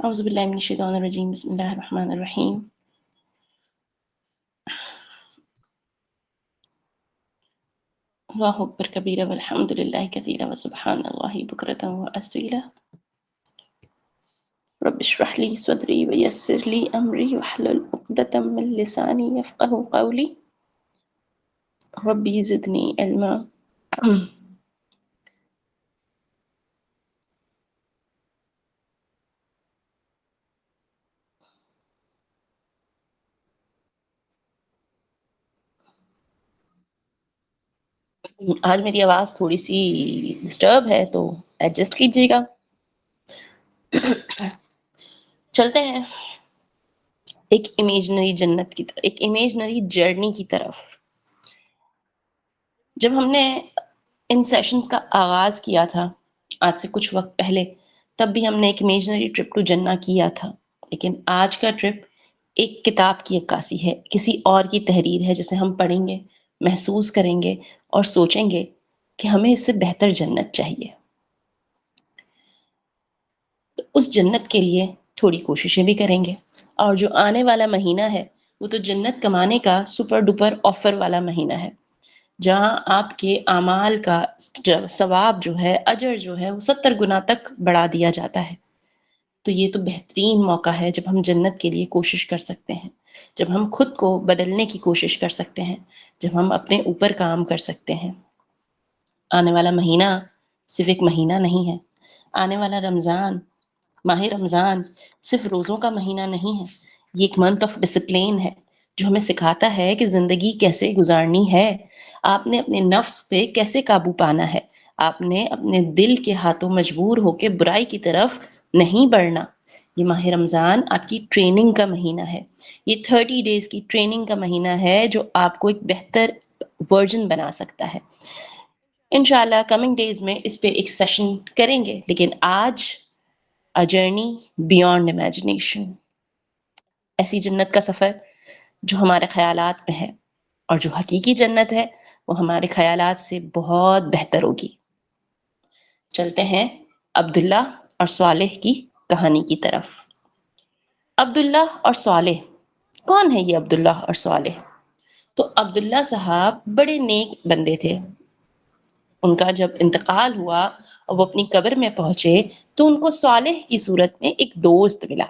اعوذ باللہ من الشیطان الرجیم بسم اللہ الرحمن الرحیم اللہ اکبر کبیرہ والحمد للہ کثیرہ وسبحان اللہ بکرۃ واسیلہ رب اشرح لی صدری ویسر لی امری واحلل عقدۃ من لسانی یفقہوا قولی ربی زدنی علما۔ آج میری آواز تھوڑی سی ڈسٹرب ہے تو ایڈجسٹ کیجیے گا۔ چلتے ہیں ایک امیجنری جنت کی طرف، ایک امیجنری جرنی کی طرف۔ جب ہم نے ان سیشنز کا آغاز کیا تھا آج سے کچھ وقت پہلے، تب بھی ہم نے ایک امیجنری ٹرپ ٹو جنہ کیا تھا، لیکن آج کا ٹرپ ایک کتاب کی عکاسی ہے، کسی اور کی تحریر ہے جسے ہم پڑھیں گے، محسوس کریں گے اور سوچیں گے کہ ہمیں اس سے بہتر جنت چاہیے۔ تو اس جنت کے لیے تھوڑی کوششیں بھی کریں گے، اور جو آنے والا مہینہ ہے وہ تو جنت کمانے کا سپر ڈپر آفر والا مہینہ ہے، جہاں آپ کے اعمال کا ثواب جو ہے، اجر جو ہے، وہ 70 گنا تک بڑھا دیا جاتا ہے۔ تو یہ تو بہترین موقع ہے جب ہم جنت کے لیے کوشش کر سکتے ہیں، جب ہم خود کو بدلنے کی کوشش کر سکتے ہیں، جب ہم اپنے اوپر کام کر سکتے ہیں۔ آنے والا مہینہ صرف ایک مہینہ نہیں ہے، آنے والا رمضان، ماہ رمضان صرف روزوں کا مہینہ نہیں ہے، یہ ایک منتھ آف ڈسپلین ہے جو ہمیں سکھاتا ہے کہ زندگی کیسے گزارنی ہے، آپ نے اپنے نفس پہ کیسے قابو پانا ہے، آپ نے اپنے دل کے ہاتھوں مجبور ہو کے برائی کی طرف نہیں بڑھنا۔ یہ ماہ رمضان آپ کی ٹریننگ کا مہینہ ہے، یہ 30 ڈیز کی ٹریننگ کا مہینہ ہے جو آپ کو ایک بہتر ورژن بنا سکتا ہے۔ انشاءاللہ کمنگ ڈیز میں اس پہ ایک سیشن کریں گے، لیکن آج A journey beyond imagination، ایسی جنت کا سفر جو ہمارے خیالات میں ہے، اور جو حقیقی جنت ہے وہ ہمارے خیالات سے بہت بہتر ہوگی۔ چلتے ہیں عبداللہ اور صالح کی کہانی کی طرف۔ عبداللہ اور صالح، کون ہے یہ عبداللہ اور صالح؟ تو عبداللہ صاحب بڑے نیک بندے تھے۔ ان کا جب انتقال ہوا اور وہ اپنی قبر میں پہنچے تو ان کو صالح کی صورت میں ایک دوست ملا۔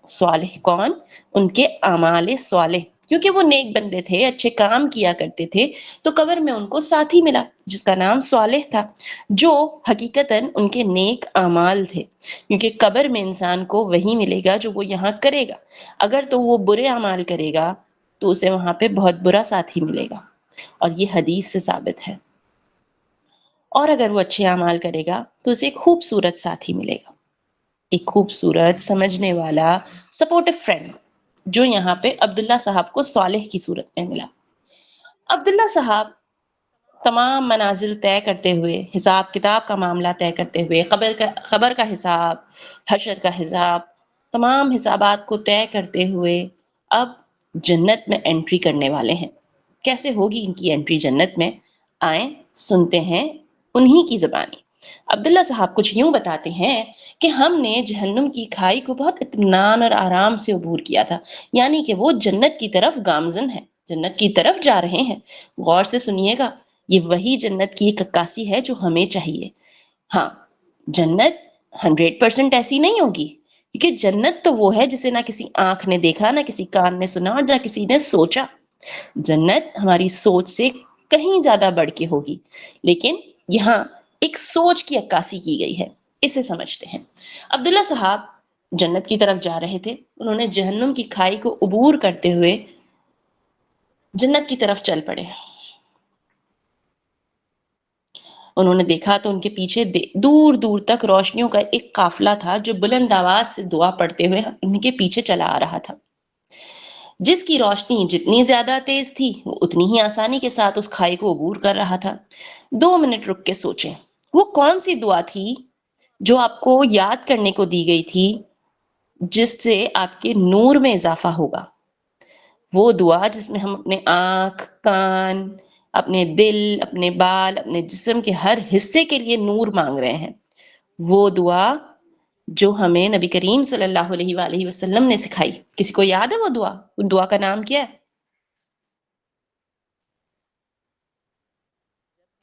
صالح کون؟ ان کے اعمال صالح، کیونکہ وہ نیک بندے تھے، اچھے کام کیا کرتے تھے، تو قبر میں ان کو ساتھی ملا جس کا نام صالح تھا، جو حقیقتاً ان کے نیک اعمال تھے، کیونکہ قبر میں انسان کو وہی ملے گا جو وہ یہاں کرے گا۔ اگر تو وہ برے اعمال کرے گا تو اسے وہاں پہ بہت برا ساتھی ملے گا، اور یہ حدیث سے ثابت ہے۔ اور اگر وہ اچھے اعمال کرے گا تو اسے ایک خوبصورت ساتھی ملے گا، ایک خوبصورت سمجھنے والا سپورٹو فرینڈ، جو یہاں پہ عبداللہ صاحب کو صالح کی صورت میں ملا۔ عبداللہ صاحب تمام منازل طے کرتے ہوئے، حساب کتاب کا معاملہ طے کرتے ہوئے، قبر کا حساب، حشر کا حساب، تمام حسابات کو طے کرتے ہوئے اب جنت میں انٹری کرنے والے ہیں۔ کیسے ہوگی ان کی انٹری جنت میں؟ آئیں سنتے ہیں انہی کی زبانی۔ عبداللہ صاحب کچھ یوں بتاتے ہیں کہ ہم نے جہنم کی کھائی کو بہت اطمینان اور آرام سے عبور کیا تھا، یعنی کہ وہ جنت کی طرف گامزن ہے، جنت کی طرف جا رہے ہیں۔ غور سے سنیے گا، یہ وہی جنت کی ایک عکاسی ہے جو ہمیں چاہیے۔ ہاں، جنت 100% ایسی نہیں ہوگی، کیونکہ جنت تو وہ ہے جسے نہ کسی آنکھ نے دیکھا، نہ کسی کان نے سنا، اور نہ کسی نے سوچا۔ جنت ہماری سوچ سے کہیں زیادہ بڑھ کے ہوگی، لیکن یہاں ایک سوچ کی عکاسی کی گئی ہے، اسے سمجھتے ہیں۔ عبداللہ صاحب جنت کی طرف جا رہے تھے، انہوں نے جہنم کی کھائی کو عبور کرتے ہوئے جنت کی طرف چل پڑے۔ انہوں نے دیکھا تو ان کے پیچھے دور دور تک روشنیوں کا ایک قافلہ تھا جو بلند آواز سے دعا پڑھتے ہوئے ان کے پیچھے چلا آ رہا تھا۔ جس کی روشنی جتنی زیادہ تیز تھی وہ اتنی ہی آسانی کے ساتھ اس کھائی کو عبور کر رہا تھا۔ 2 منٹ رک کے سوچیں، وہ کون سی دعا تھی جو آپ کو یاد کرنے کو دی گئی تھی، جس سے آپ کے نور میں اضافہ ہوگا؟ وہ دعا جس میں ہم اپنے آنکھ، کان، اپنے دل، اپنے بال، اپنے جسم کے ہر حصے کے لیے نور مانگ رہے ہیں، وہ دعا جو ہمیں نبی کریم صلی اللہ علیہ وآلہ وسلم نے سکھائی. کسی کو یاد ہے وہ دعا کا نام کیا ہے؟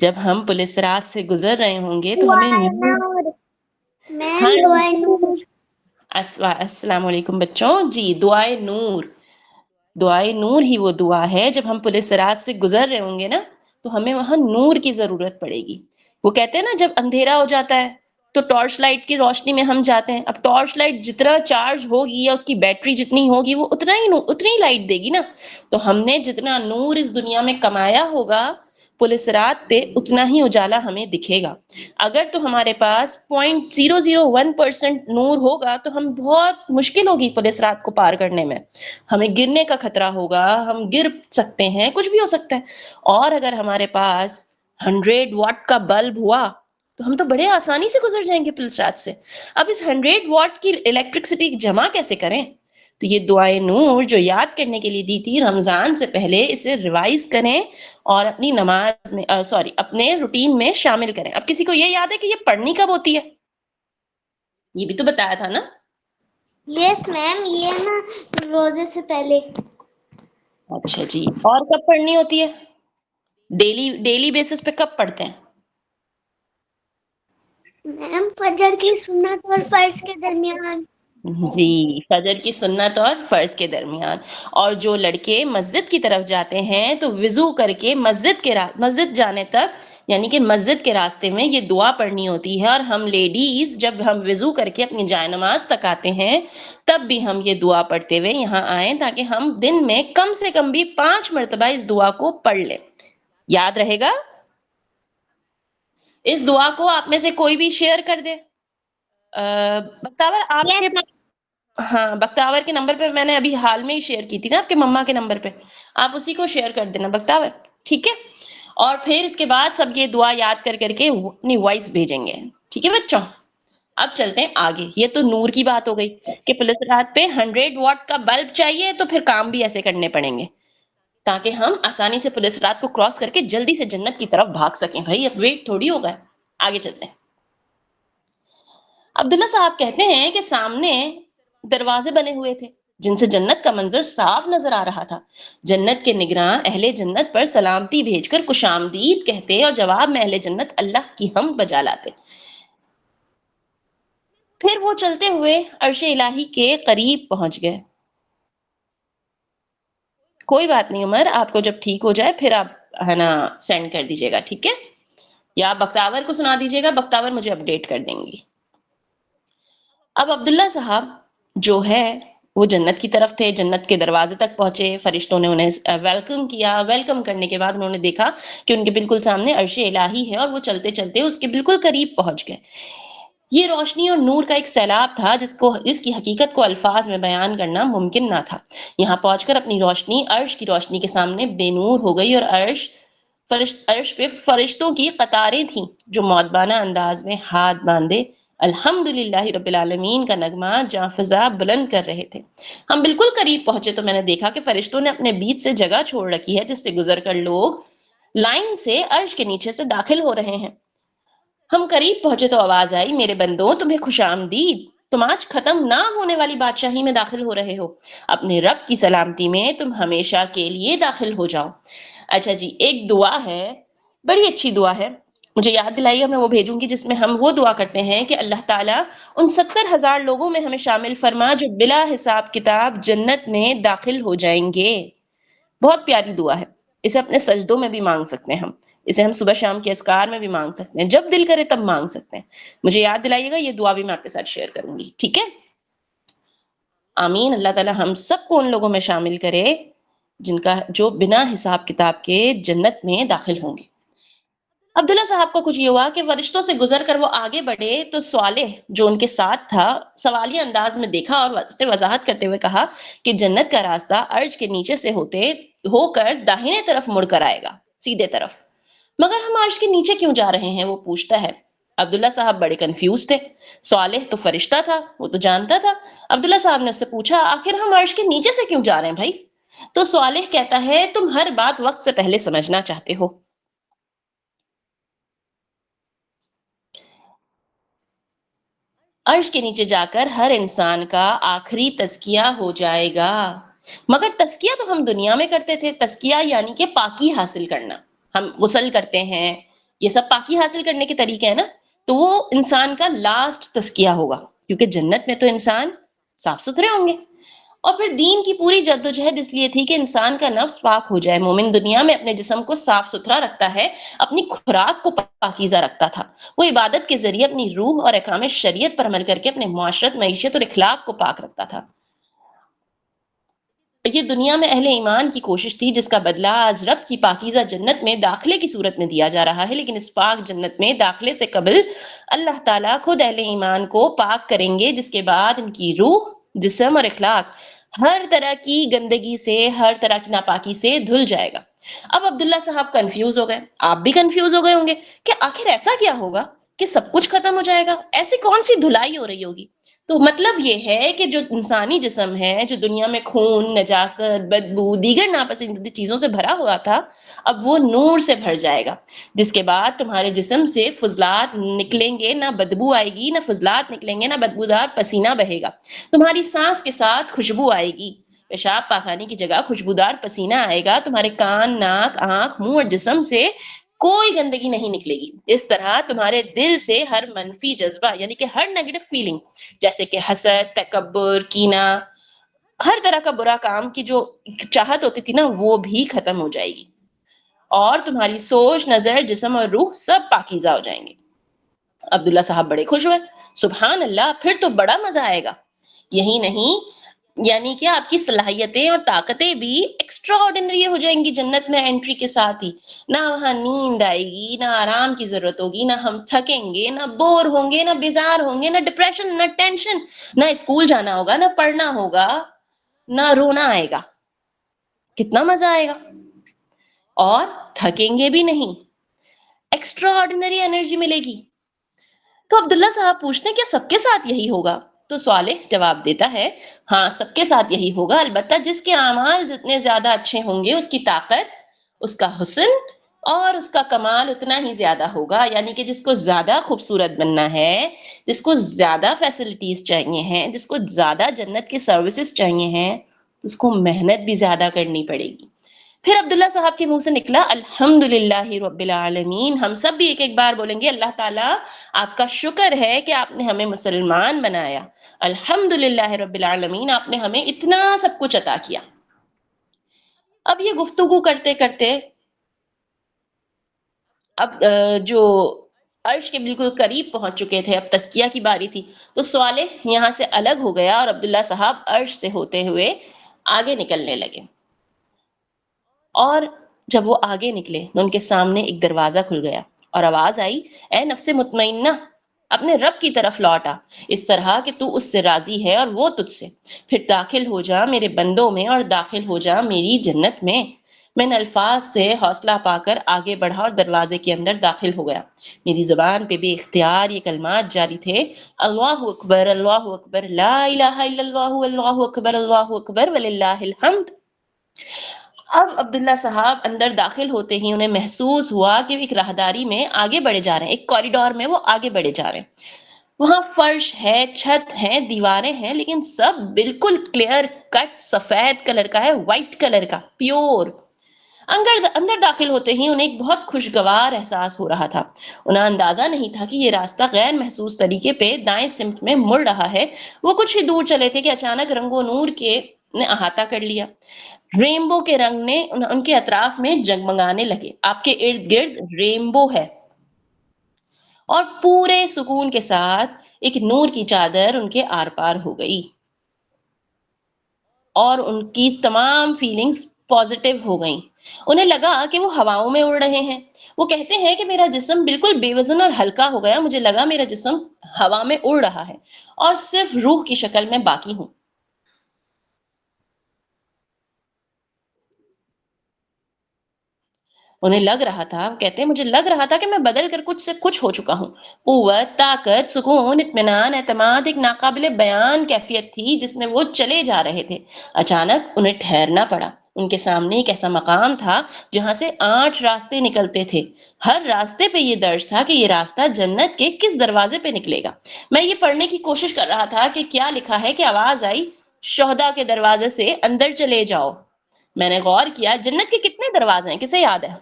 جب ہم پولیس رات سے گزر رہے ہوں گے تو ہمیں السلام علیکم بچوں. جی دعائے نور. دعائے نور ہی وہ دعا ہے جب ہم پولیس رات سے گزر رہے ہوں گے نا تو ہمیں وہاں نور کی ضرورت پڑے گی. وہ کہتے ہیں نا جب اندھیرا ہو جاتا ہے تو ٹارچ لائٹ کی روشنی میں ہم جاتے ہیں. اب ٹارچ لائٹ جتنا چارج ہوگی یا اس کی بیٹری جتنی ہوگی وہ اتنی لائٹ دے گی نا. تو ہم نے جتنا نور اس دنیا میں کمایا ہوگا پولیس رات پہ اتنا ہی اجالا ہمیں دکھے گا. اگر تو ہمارے پاس 0.001% نور ہوگا تو ہم بہت مشکل ہوگی پولیس رات کو پار کرنے میں. ہمیں گرنے کا خطرہ ہوگا, ہم گر سکتے ہیں, کچھ بھی ہو سکتا ہے. اور اگر ہمارے پاس 100 واٹ کا بلب ہوا تو ہم تو بڑے آسانی سے گزر جائیں گے پولیس رات سے. اب اس 100 واٹ کی الیکٹرسٹی جمع کیسے کریں؟ تو یہ دعائے نور جو یاد کرنے کے لیے دی تھی رمضان سے پہلے, اسے ریوائز کریں اور اپنی نماز میں اپنے روٹین میں شامل کریں. اب کسی کو یہ یاد ہے کہ یہ پڑھنی کب ہوتی ہے؟ یہ بھی تو بتایا تھا نا. یس میم, یہ نا روزے سے پہلے. اچھا جی, اور کب پڑھنی ہوتی ہے؟ ڈیلی بیسس پہ کب پڑھتے ہیں؟ میم فجر کی سنت اور فرض کے درمیان. جی فجر کی سنت اور فرض کے درمیان. اور جو لڑکے مسجد کی طرف جاتے ہیں تو وضو کر کے مسجد جانے تک یعنی کہ مسجد کے راستے میں یہ دعا پڑھنی ہوتی ہے. اور ہم لیڈیز جب ہم وضو کر کے اپنی جائے نماز تک آتے ہیں تب بھی ہم یہ دعا پڑھتے ہوئے یہاں آئیں تاکہ ہم دن میں کم سے کم بھی 5 مرتبہ اس دعا کو پڑھ لیں. یاد رہے گا؟ اس دعا کو آپ میں سے کوئی بھی شیئر کر دے. بختاور آپ کے ہاں بختاور کے نمبر پہ میں نے ابھی حال میں ہی شیئر کی تھی نا آپ کے مما کے نمبر پہ, آپ اسی کو شیئر کر دینا بختاور, ٹھیک ہے؟ اور پھر اس کے بعد سب یہ دعا یاد کر کے اپنی وائس بھیجیں گے, ٹھیک ہے بچوں؟ اب چلتے ہیں آگے. یہ تو نور کی بات ہو گئی کہ پولیس رات پہ 100 واٹ کا بلب چاہیے تو پھر کام بھی ایسے کرنے پڑیں گے تاکہ ہم آسانی سے پولیس رات کو کراس کر کے جلدی سے جنت کی طرف بھاگ سکیں. بھائی اب ویٹ تھوڑی ہوگا. آگے چلتے ہیں. عبداللہ صاحب کہتے ہیں کہ سامنے دروازے بنے ہوئے تھے جن سے جنت کا منظر صاف نظر آ رہا تھا. جنت کے نگراں اہل جنت پر سلامتی بھیج کر خوش آمدید کہتے اور جواب میں اہل جنت اللہ کی حمد بجا لاتے. پھر وہ چلتے ہوئے عرش الہی کے قریب پہنچ گئے. کوئی بات نہیں عمر, آپ کو جب ٹھیک ہو جائے پھر آپ ہے نا سینڈ کر دیجیے گا, ٹھیک ہے؟ یا آپ بختاور کو سنا دیجیے گا, بختاور مجھے اپڈیٹ کر دیں گی. اب عبداللہ صاحب جو ہے وہ جنت کی طرف تھے, جنت کے دروازے تک پہنچے. فرشتوں نے انہیں ویلکم کیا. ویلکم کرنے کے بعد انہوں نے دیکھا کہ ان کے بالکل سامنے عرش الہی ہے اور وہ چلتے چلتے اس کے بالکل قریب پہنچ گئے. یہ روشنی اور نور کا ایک سیلاب تھا جس کی حقیقت کو الفاظ میں بیان کرنا ممکن نہ تھا. یہاں پہنچ کر اپنی روشنی عرش کی روشنی کے سامنے بے نور ہو گئی اور عرش پہ فرشتوں کی قطاریں تھیں جو مؤدبانہ انداز میں ہاتھ باندھے الحمدللہ رب العالمین کا نغمہ جاں فضا بلند کر رہے تھے. ہم بالکل قریب پہنچے تو میں نے دیکھا کہ فرشتوں نے اپنے بیچ سے جگہ چھوڑ رکھی ہے جس سے گزر کر لوگ لائن سے عرش کے نیچے سے داخل ہو رہے ہیں. ہم قریب پہنچے تو آواز آئی, میرے بندوں تمہیں خوش آمدید, تم آج ختم نہ ہونے والی بادشاہی میں داخل ہو رہے ہو. اپنے رب کی سلامتی میں تم ہمیشہ کے لیے داخل ہو جاؤ. اچھا جی, ایک دعا ہے, بڑی اچھی دعا ہے, مجھے یاد دلائیے گا, میں وہ بھیجوں گی, جس میں ہم وہ دعا کرتے ہیں کہ اللہ تعالیٰ ان 70,000 لوگوں میں ہمیں شامل فرما جو بلا حساب کتاب جنت میں داخل ہو جائیں گے. بہت پیاری دعا ہے, اسے اپنے سجدوں میں بھی مانگ سکتے ہیں ہم, اسے ہم صبح شام کے اذکار میں بھی مانگ سکتے ہیں, جب دل کرے تب مانگ سکتے ہیں. مجھے یاد دلائیے گا, یہ دعا بھی میں آپ کے ساتھ شیئر کروں گی, ٹھیک ہے؟ آمین. اللہ تعالیٰ ہم سب کو ان لوگوں میں شامل کرے جو بنا حساب کتاب کے جنت میں داخل ہوں گے. عبداللہ صاحب کو کچھ یہ ہوا کہ فرشتوں سے گزر کر وہ آگے بڑھے تو صالح جو ان کے ساتھ تھا سوالیہ انداز میں دیکھا اور وضاحت کرتے ہوئے کہا کہ جنت کا راستہ عرش کے نیچے سے ہو کر داہنے طرف مڑ کر آئے گا, سیدھے طرف. مگر ہم عرش کے نیچے کیوں جا رہے ہیں, وہ پوچھتا ہے. عبداللہ صاحب بڑے کنفیوز تھے. صالح تو فرشتہ تھا, وہ تو جانتا تھا. عبداللہ صاحب نے اس سے پوچھا, آخر ہم عرش کے نیچے سے کیوں جا رہے ہیں بھائی؟ تو صالح کہتا ہے, تم ہر بات وقت سے پہلے سمجھنا چاہتے ہو. عرش کے نیچے جا کر ہر انسان کا آخری تزکیہ ہو جائے گا. مگر تزکیہ تو ہم دنیا میں کرتے تھے. تزکیہ یعنی کہ پاکی حاصل کرنا. ہم غسل کرتے ہیں، یہ سب پاکی حاصل کرنے کے طریقے ہیں نا. تو وہ انسان کا لاسٹ تزکیہ ہوگا، کیونکہ جنت میں تو انسان صاف ستھرے ہوں گے. اور پھر دین کی پوری جدوجہد اس لیے تھی کہ انسان کا نفس پاک ہو جائے. مومن دنیا میں اپنے جسم کو صاف ستھرا رکھتا ہے، اپنی خوراک کو پاکیزہ رکھتا تھا. وہ عبادت کے ذریعے اپنی روح اور احکام شریعت پر عمل کر کے اپنے معاشرت، معیشت اور اخلاق کو پاک رکھتا تھا. یہ دنیا میں اہل ایمان کی کوشش تھی، جس کا بدلہ آج رب کی پاکیزہ جنت میں داخلے کی صورت میں دیا جا رہا ہے. لیکن اس پاک جنت میں داخلے سے قبل اللہ تعالیٰ خود اہل ایمان کو پاک کریں گے، جس کے بعد ان کی روح، جسم اور اخلاق ہر طرح کی گندگی سے، ہر طرح کی ناپاکی سے دھل جائے گا. اب عبداللہ صاحب کنفیوز ہو گئے، آپ بھی کنفیوز ہو گئے ہوں گے کہ آخر ایسا کیا ہوگا کہ سب کچھ ختم ہو جائے گا، ایسی کون سی دھلائی ہو رہی ہوگی. تو مطلب یہ ہے کہ جو انسانی جسم ہے، جو دنیا میں خون، نجاست، بدبو، دیگر ناپسندیدہ چیزوں سے بھرا ہوا تھا، اب وہ نور سے بھر جائے گا، جس کے بعد تمہارے جسم سے فضلات نکلیں گے، نہ بدبو آئے گی، نہ فضلات نکلیں گے، نہ بدبودار پسینہ بہے گا. تمہاری سانس کے ساتھ خوشبو آئے گی، پیشاب پاخانے کی جگہ خوشبودار پسینہ آئے گا. تمہارے کان، ناک، آنکھ، منہ اور جسم سے کوئی گندگی نہیں نکلے گی. اس طرح تمہارے دل سے ہر منفی جذبہ، یعنی کہ ہر نیگیٹو فیلنگ، جیسے کہ حسد، تکبر، کینہ، ہر طرح کا برا کام کی جو چاہت ہوتی تھی نا، وہ بھی ختم ہو جائے گی. اور تمہاری سوچ، نظر، جسم اور روح سب پاکیزہ ہو جائیں گے. عبداللہ صاحب بڑے خوش ہوئے. سبحان اللہ، پھر تو بڑا مزہ آئے گا. یہی نہیں، یعنی کہ آپ کی صلاحیتیں اور طاقتیں بھی ایکسٹرا آرڈنری ہو جائیں گی جنت میں انٹری کے ساتھ ہی. نہ وہاں نیند آئے گی، نہ آرام کی ضرورت ہوگی، نہ ہم تھکیں گے، نہ بور ہوں گے، نہ بیزار ہوں گے، نہ ڈپریشن، نہ ٹینشن، نہ اسکول جانا ہوگا، نہ پڑھنا ہوگا، نہ رونا آئے گا. کتنا مزہ آئے گا. اور تھکیں گے بھی نہیں، ایکسٹرا آرڈنری انرجی ملے گی. تو عبداللہ صاحب پوچھتے ہیں کیا سب کے ساتھ یہی ہوگا؟ تو صالح جواب دیتا ہے، ہاں سب کے ساتھ یہی ہوگا، البتہ جس کے اعمال جتنے زیادہ اچھے ہوں گے، اس کی طاقت، اس کا حسن اور اس کا کمال اتنا ہی زیادہ ہوگا. یعنی کہ جس کو زیادہ خوبصورت بننا ہے، جس کو زیادہ فیسلٹیز چاہیے ہیں، جس کو زیادہ جنت کے سروسز چاہیے ہیں، اس کو محنت بھی زیادہ کرنی پڑے گی. پھر عبداللہ صاحب کے منہ سے نکلا، الحمدللہ رب العالمین. ہم سب بھی ایک ایک بار بولیں گے، اللہ تعالیٰ آپ کا شکر ہے کہ آپ نے ہمیں مسلمان بنایا. الحمدللہ رب العالمین، آپ نے ہمیں اتنا سب کچھ عطا کیا. اب یہ گفتگو کرتے کرتے اب جو عرش کے بالکل قریب پہنچ چکے تھے، اب تزکیہ کی باری تھی. تو صالح یہاں سے الگ ہو گیا اور عبداللہ صاحب عرش سے ہوتے ہوئے آگے نکلنے لگے. اور جب وہ آگے نکلے تو ان کے سامنے ایک دروازہ کھل گیا اور آواز آئی، اے نفس مطمئنہ، اپنے رب کی طرف لوٹا، اس طرح کہ تو اس سے راضی ہے اور وہ تجھ سے. پھر داخل ہو جا میرے بندوں میں اور داخل ہو جا میری جنت میں. میں نے الفاظ سے حوصلہ پا کر آگے بڑھا اور دروازے کے اندر داخل ہو گیا. میری زبان پہ بے اختیار یہ کلمات جاری تھے، اللہ اکبر، اللہ اکبر، لا الہ الا اللہ، اللہ اکبر وللہ الحمد. اب عبداللہ صاحب اندر داخل ہوتے ہی انہیں محسوس ہوا کہ ایک راہداری میں آگے بڑھے جا رہے ہیں، ایک کوریڈور میں وہ آگے بڑھے جا رہے ہیں. وہاں فرش ہے، چھت ہے، دیواریں ہیں، لیکن سب بالکل کلیئر کٹ سفید کلر کا ہے، وائٹ کلر کا، پیور. اندر داخل ہوتے ہی انہیں ایک بہت خوشگوار احساس ہو رہا تھا. انہیں اندازہ نہیں تھا کہ یہ راستہ غیر محسوس طریقے پہ دائیں سمت میں مڑ رہا ہے. وہ کچھ ہی دور چلے تھے کہ اچانک رنگ و نور کے نے احاطہ کر لیا. رینبو کے رنگ نے ان کے اطراف میں جگمگانے لگے. آپ کے ارد گرد رینبو ہے اور پورے سکون کے ساتھ ایک نور کی چادر ان کے آر پار ہو گئی اور ان کی تمام فیلنگز پازیٹیو ہو گئیں. انہیں لگا کہ وہ ہواؤں میں اڑ رہے ہیں. وہ کہتے ہیں کہ میرا جسم بالکل بے وزن اور ہلکا ہو گیا. مجھے لگا میرا جسم ہوا میں اڑ رہا ہے اور صرف روح کی شکل میں باقی ہوں. انہیں لگ رہا تھا، کہتے ہیں مجھے لگ رہا تھا کہ میں بدل کر کچھ سے کچھ ہو چکا ہوں. قوت، طاقت، سکون، اطمینان، اعتماد، ایک ناقابل بیان کیفیت تھی جس میں وہ چلے جا رہے تھے. اچانک انہیں ٹھہرنا پڑا. ان کے سامنے ایک ایسا مقام تھا جہاں سے 8 راستے نکلتے تھے. ہر راستے پہ یہ درج تھا کہ یہ راستہ جنت کے کس دروازے پہ نکلے گا. میں یہ پڑھنے کی کوشش کر رہا تھا کہ کیا لکھا ہے کہ آواز آئی شہداء کے دروازے سے اندر چلے جاؤ. میں نے غور کیا جنت کے کتنے دروازے ہیں، کسے یاد ہے؟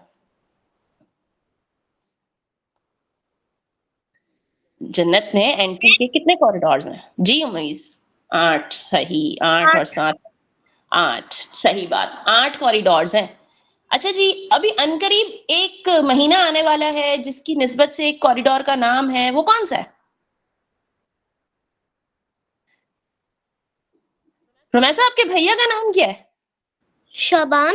جنت میں انٹری کے کتنے کوریڈورز ہیں؟ جی امیز. 8 صحیح، 8 اور 7 8 صحیح بات، 8 کوریڈورز ہیں. اچھا جی، ابھی عنقریب ایک مہینہ آنے والا ہے جس کی نسبت سے ایک کوریڈور کا نام ہے، وہ کون سا ہے؟ رمیسا آپ کے بھیا کا نام کیا ہے؟ شبان.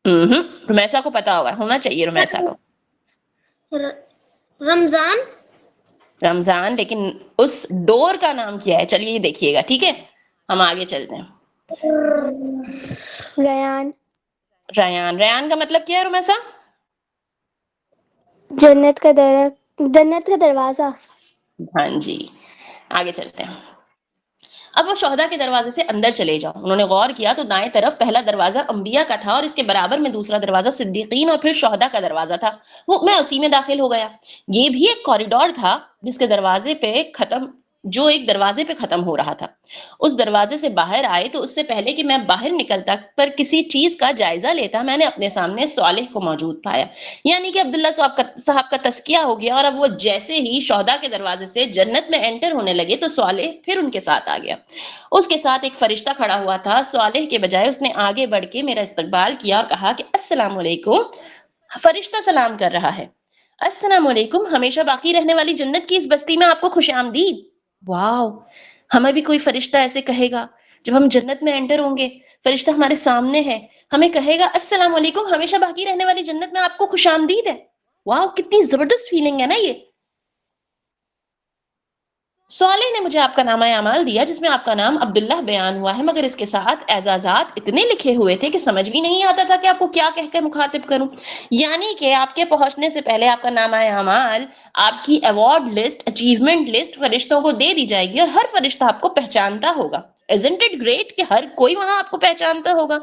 رمیسا کو پتا ہونا چاہیے رمیسا کو. رمضان. رمضان، لیکن اس ڈور کا نام کیا ہے؟ چلیے یہ دیکھیے گا، ٹھیک ہے، ہم آگے چلتے ہیں. ریان. ریان. ریان کا مطلب کیا ہے رمیسا؟ جنت کا دروازہ. ہاں جی، آگے چلتے ہیں. اب وہ شہداء کے دروازے سے اندر چلے جاؤ. انہوں نے غور کیا تو دائیں طرف پہلا دروازہ انبیاء کا تھا اور اس کے برابر میں دوسرا دروازہ صدیقین اور پھر شہداء کا دروازہ تھا. میں اسی میں داخل ہو گیا. یہ بھی ایک کوریڈور تھا جس کے دروازے پہ ختم ہو رہا تھا. اس دروازے سے باہر آئے تو اس سے پہلے کہ میں باہر نکلتا پر کسی چیز کا جائزہ لیتا، میں نے اپنے سامنے صالح کو موجود پایا. یعنی کہ عبداللہ صاحب کا تزکیہ ہو گیا، اور اب وہ جیسے ہی شہداء کے دروازے سے جنت میں انٹر ہونے لگے تو صالح پھر ان کے ساتھ آ گیا. اس کے ساتھ ایک فرشتہ کھڑا ہوا تھا. صالح کے بجائے اس نے آگے بڑھ کے میرا استقبال کیا اور کہا کہ السلام علیکم. فرشتہ سلام کر رہا ہے. السلام علیکم، ہمیشہ باقی رہنے والی جنت کی اس بستی میں آپ کو خوش آمدید. واو، ہمیں بھی کوئی فرشتہ ایسے کہے گا جب ہم جنت میں انٹر ہوں گے. فرشتہ ہمارے سامنے ہے، ہمیں کہے گا السلام علیکم، ہمیشہ باقی رہنے والی جنت میں آپ کو خوش آمدید ہے. واو، کتنی زبردست فیلنگ ہے نا یہ. صالح نے مجھے آپ کا نامہ اعمال دیا جس میں آپ کا نام عبداللہ بیان ہوا ہے، مگر اس کے ساتھ اعزازات اتنے لکھے ہوئے تھے کہ سمجھ بھی نہیں آتا تھا کہ آپ کو کیا کہہ کر مخاطب کروں. یعنی کہ آپ کے پہنچنے سے پہلے آپ کا نامہ اعمال، آپ کی ایوارڈ لسٹ، اچیومنٹ لسٹ فرشتوں کو دے دی جائے گی اور ہر فرشتہ آپ کو پہچانتا ہوگا. Isn't it great کہ ہر کوئی وہاں آپ کو پہچانتا ہوگا،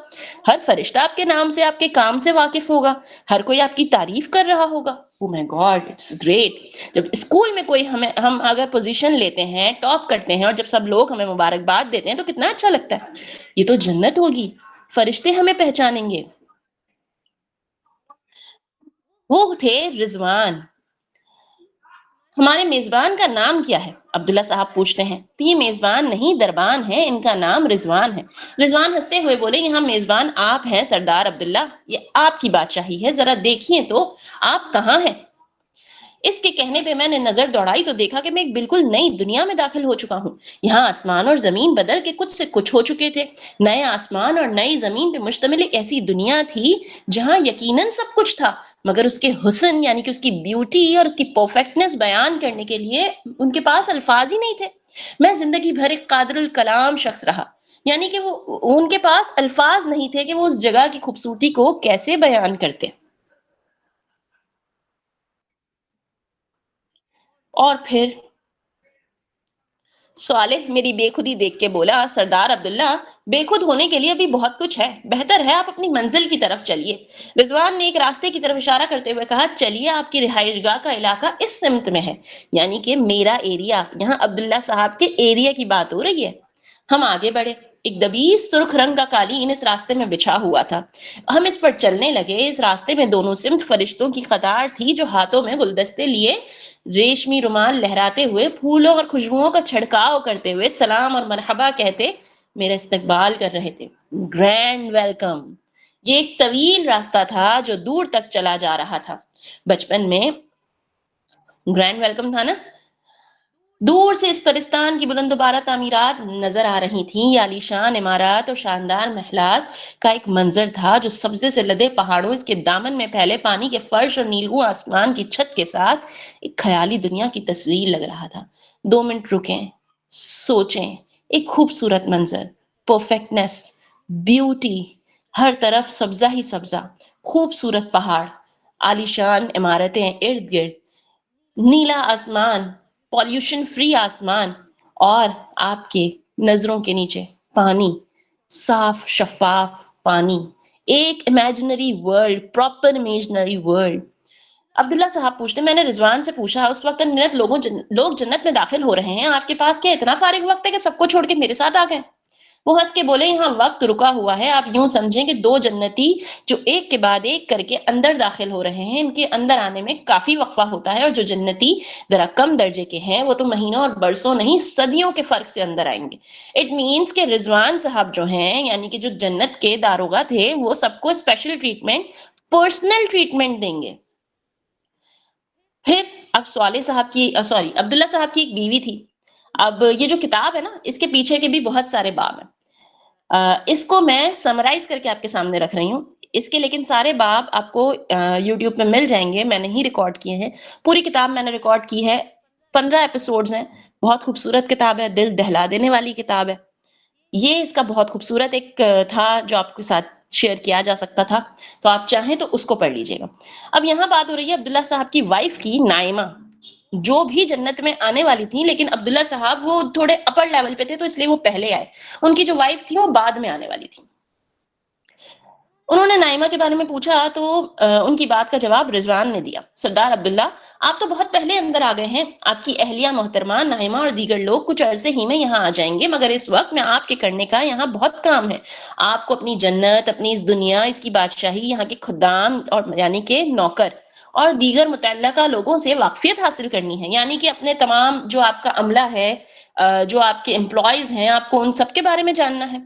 ہر فرشتہ آپ کے نام سے، آپ کے کام سے واقف ہوگا، ہر کوئی آپ کی تعریف کر رہا ہوگا. Oh my God, it's great. جب اسکول میں کوئی ہم اگر پوزیشن لیتے ہیں، ٹاپ کرتے ہیں، اور جب سب لوگ ہمیں مبارکباد دیتے ہیں تو کتنا اچھا لگتا ہے. یہ تو جنت ہوگی، فرشتے ہمیں پہچانیں گے. وہ تھے رضوان. ہمارے میزبان کا نام کیا ہے؟ عبداللہ صاحب پوچھتے ہیں. تو یہ میزبان نہیں دربان ہے، ان کا نام رضوان ہے. رضوان ہنستے ہوئے بولے یہاں میزبان آپ ہیں سردار عبداللہ، یہ آپ کی بادشاہی ہے، ذرا دیکھیے تو آپ کہاں ہیں. اس کے کہنے پہ میں نے نظر دوڑائی تو دیکھا کہ میں ایک بالکل نئی دنیا میں داخل ہو چکا ہوں. یہاں آسمان اور زمین بدل کے کچھ سے کچھ ہو چکے تھے. نئے آسمان اور نئی زمین پہ مشتمل ایک ایسی دنیا تھی جہاں یقیناً سب کچھ تھا، مگر اس کے حسن یعنی کہ اس کی بیوٹی اور اس کی پرفیکٹنس بیان کرنے کے لیے ان کے پاس الفاظ ہی نہیں تھے. میں زندگی بھر ایک قادر الکلام شخص رہا، یعنی کہ ان کے پاس الفاظ نہیں تھے کہ وہ اس جگہ کی خوبصورتی کو کیسے بیان کرتے. اور پھر صالح میری بے خودی دیکھ کے بولا سردار عبداللہ، بے خود ہونے کے لیے بھی بہت کچھ ہے، بہتر ہے آپ اپنی منزل کی طرف چلیے. رضوان نے ایک راستے کی طرف اشارہ کرتے ہوئے کہا چلیے، آپ کی رہائش گاہ کا علاقہ اس سمت میں ہے، یعنی کہ میرا ایریا. یہاں عبداللہ صاحب کے ایریا کی بات ہو رہی ہے. ہم آگے بڑھے. ایک دبیس سرخ رنگ کا قالین اس راستے میں بچھا ہوا تھا. ہم اس پر چلنے لگے. اس راستے میں دونوں سمت فرشتوں کی قطار تھی جو ہاتھوں میں گلدستے لیے، ریشمی رومال لہراتے ہوئے، پھولوں اور خوشبوؤں کا چھڑکاؤ کرتے ہوئے سلام اور مرحبا کہتے میرا استقبال کر رہے تھے. Grand welcome. یہ ایک طویل راستہ تھا جو دور تک چلا جا رہا تھا. بچپن میں گرینڈ ویلکم تھا نا. دور سے اس پرستان کی بلند و بالا تعمیرات نظر آ رہی تھیں. یہ عالیشان عمارات اور شاندار محلات کا ایک منظر تھا جو سبزے سے لدے پہاڑوں، اس کے دامن میں پھیلے پانی کے فرش اور نیلگوں آسمان کی چھت کے ساتھ ایک خیالی دنیا کی تصویر لگ رہا تھا. 2 منٹ رکیں، سوچیں. ایک خوبصورت منظر، پرفیکٹنس، بیوٹی، ہر طرف سبزہ ہی سبزہ، خوبصورت پہاڑ، عالیشان عمارتیں ارد گرد، نیلا آسمان، پالیوشن فری آسمان، اور آپ کے نظروں کے نیچے پانی، صاف شفاف پانی، ایک imaginary world, proper imaginary world. Abdullah Sahab پوچھتے میں نے رضوان سے پوچھا اس وقت لوگ جنت میں داخل ہو رہے ہیں، آپ کے پاس کیا اتنا فارغ وقت ہے کہ سب کو چھوڑ کے میرے ساتھ آ گئے؟ وہ ہنس کے بولے یہاں وقت رکا ہوا ہے، آپ یوں سمجھیں کہ دو جنتی جو ایک کے بعد ایک کر کے اندر داخل ہو رہے ہیں، ان کے اندر آنے میں کافی وقفہ ہوتا ہے، اور جو جنتی ذرا کم درجے کے ہیں وہ تو مہینوں اور برسوں نہیں صدیوں کے فرق سے اندر آئیں گے. اٹ مینس کہ رضوان صاحب جو ہیں یعنی کہ جو جنت کے داروغہ تھے وہ سب کو اسپیشل ٹریٹمنٹ، پرسنل ٹریٹمنٹ دیں گے. پھر اب عبداللہ صاحب کی ایک بیوی تھی. اب یہ جو کتاب ہے نا اس کے پیچھے کے بھی بہت سارے باب ہیں. اس کو میں سمرائز کر کے آپ کے سامنے رکھ رہی ہوں. اس کے لیکن سارے باب آپ کو یوٹیوب پہ مل جائیں گے، میں نے ہی ریکارڈ کیے ہیں. پوری کتاب میں نے ریکارڈ کی ہے، 15 ایپیسوڈز ہیں. بہت خوبصورت کتاب ہے، دل دہلا دینے والی کتاب ہے. یہ اس کا بہت خوبصورت ایک تھا جو آپ کے ساتھ شیئر کیا جا سکتا تھا، تو آپ چاہیں تو اس کو پڑھ لیجئے گا. اب یہاں بات ہو رہی ہے عبداللہ صاحب کی وائف کی، نائمہ، جو بھی جنت میں آنے والی تھی، لیکن عبداللہ صاحب وہ تھوڑے اپر لیول پہ تھے تو اس لیے وہ پہلے آئے. ان کی جو وائف تھی وہ بعد میں آنے والی تھی. انہوں نے نائمہ کے بارے میں پوچھا تو ان کی بات کا جواب رضوان نے دیا. سردار عبداللہ آپ تو بہت پہلے اندر آ گئے ہیں، آپ کی اہلیہ محترمہ نائمہ اور دیگر لوگ کچھ عرصے ہی میں یہاں آ جائیں گے، مگر اس وقت میں آپ کے کرنے کا یہاں بہت کام ہے. آپ کو اپنی جنت، اپنی اس دنیا، اس کی بادشاہی، یہاں کے خدام اور یعنی کہ نوکر اور دیگر متعلقہ لوگوں سے واقفیت حاصل کرنی ہے، یعنی کہ اپنے تمام جو آپ کا عملہ ہے، جو آپ کے امپلائیز ہیں، آپ کو ان سب کے بارے میں جاننا ہے.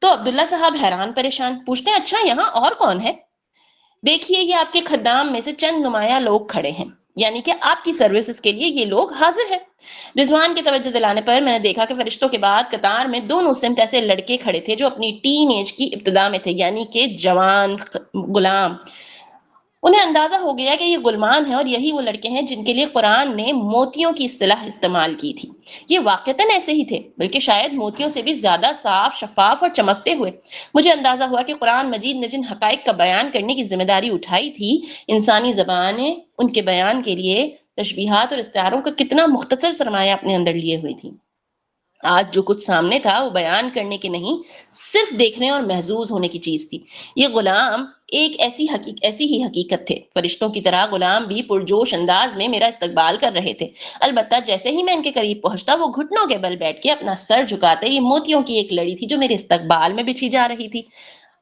تو عبداللہ صاحب حیران پریشان پوچھتے ہیں اچھا یہاں اور کون ہے؟ دیکھیے یہ آپ کے خدام میں سے چند نمایاں لوگ کھڑے ہیں، یعنی کہ آپ کی سروسز کے لیے یہ لوگ حاضر ہیں. رضوان کی توجہ دلانے پر میں نے دیکھا کہ فرشتوں کے بعد قطار میں دونوں سمت ایسے لڑکے کھڑے تھے جو اپنی ٹین ایج کی ابتدا میں تھے، یعنی کہ جوان غلام. انہیں اندازہ ہو گیا کہ یہ غلمان ہیں اور یہی وہ لڑکے ہیں جن کے لیے قرآن نے موتیوں کی اصطلاح استعمال کی تھی. یہ واقعتاً ایسے ہی تھے، بلکہ شاید موتیوں سے بھی زیادہ صاف، شفاف اور چمکتے ہوئے. مجھے اندازہ ہوا کہ قرآن مجید نے جن حقائق کا بیان کرنے کی ذمہ داری اٹھائی تھی، انسانی زبانیں ان کے بیان کے لیے تشبیہات اور استعاروں کا کتنا مختصر سرمایہ اپنے اندر لیے ہوئی تھی. آج جو کچھ سامنے تھا وہ بیان کرنے کی نہیں، صرف دیکھنے اور محظوظ ہونے کی چیز تھی. یہ غلام ایک ایسی ہی حقیقت تھے. فرشتوں کی طرح غلام بھی پرجوش انداز میں میرا استقبال کر رہے تھے. البتہ جیسے ہی میں ان کے قریب پہنچتا وہ گھٹنوں کے بل بیٹھ کے اپنا سر جھکاتے. یہ موتیوں کی ایک لڑی تھی جو میرے استقبال میں بچھی جا رہی تھی.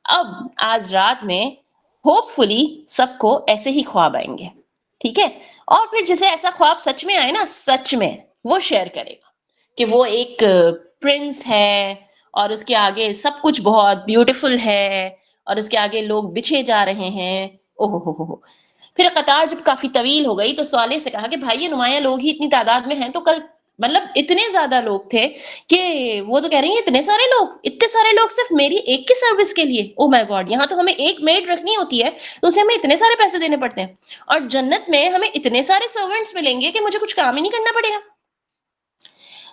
اب آج رات میں ہوپ فلی سب کو ایسے ہی خواب آئیں گے، ٹھیک ہے؟ اور پھر جسے ایسا خواب سچ میں آئے نا، سچ میں وہ شیئر کرے گا کہ وہ ایک پرنس ہے اور اس کے آگے سب کچھ بہت بیوٹیفل ہے اور اس کے آگے لوگ بچھے جا رہے ہیں. ہو. پھر قطار جب کافی طویل ہو گئی تو صالح سے کہا کہ بھائی یہ نمایاں لوگ ہی اتنی تعداد میں ہیں، تو کل مطلب اتنے زیادہ لوگ تھے کہ وہ تو کہہ رہی ہیں اتنے سارے لوگ صرف میری ایک کی سروس کے لیے. او مائی گاڈ، یہاں تو ہمیں ایک میڈ رکھنی ہوتی ہے تو اسے ہمیں اتنے سارے پیسے دینے پڑتے ہیں، اور جنت میں ہمیں اتنے سارے سرونٹس ملیں گے کہ مجھے کچھ کام ہی نہیں کرنا پڑے گا.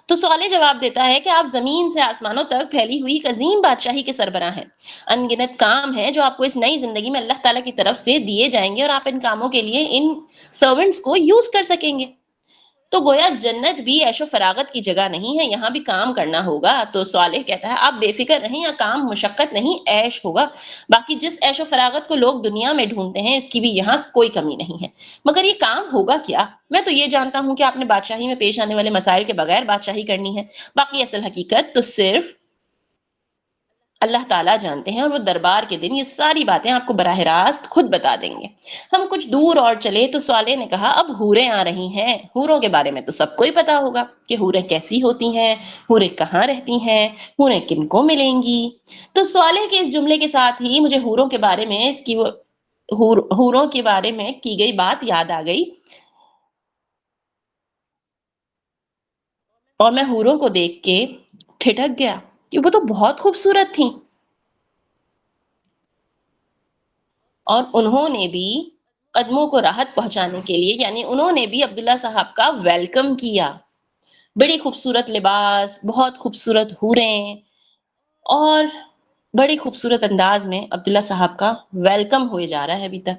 تو صالح جواب دیتا ہے کہ آپ زمین سے آسمانوں تک پھیلی ہوئی ایک عظیم بادشاہی کے سربراہ ہیں. ان گنت کام ہیں جو آپ کو اس نئی زندگی میں اللہ تعالیٰ کی طرف سے دیے جائیں گے اور آپ ان کاموں کے لیے ان سرونٹس کو یوز کر سکیں گے. تو گویا جنت بھی عیش و فراغت کی جگہ نہیں ہے، یہاں بھی کام کرنا ہوگا. تو صالح کہتا ہے آپ بے فکر رہیں، یا کام مشقت نہیں عیش ہوگا. باقی جس عیش و فراغت کو لوگ دنیا میں ڈھونڈتے ہیں اس کی بھی یہاں کوئی کمی نہیں ہے. مگر یہ کام ہوگا کیا؟ میں تو یہ جانتا ہوں کہ آپ نے بادشاہی میں پیش آنے والے مسائل کے بغیر بادشاہی کرنی ہے. باقی اصل حقیقت تو صرف اللہ تعالیٰ جانتے ہیں، اور وہ دربار کے دن یہ ساری باتیں آپ کو براہ راست خود بتا دیں گے. ہم کچھ دور اور چلے تو صالح نے کہا اب حوریں آ رہی ہیں. حوروں کے بارے میں تو سب کو ہی پتا ہوگا کہ حوریں کیسی ہوتی ہیں، حوریں کہاں رہتی ہیں، حوریں کن کو ملیں گی. تو صالح کے اس جملے کے ساتھ ہی مجھے حوروں کے بارے میں حوروں کے بارے میں کی گئی بات یاد آ گئی، اور میں حوروں کو دیکھ کے ٹھٹک گیا کہ وہ تو بہت خوبصورت تھیں. اور انہوں نے بھی قدموں کو راحت پہنچانے کے لیے، یعنی انہوں نے بھی عبداللہ صاحب کا ویلکم کیا. بڑی خوبصورت لباس، بہت خوبصورت حوریں، اور بڑی خوبصورت انداز میں عبداللہ صاحب کا ویلکم ہوئے جا رہا ہے ابھی تک.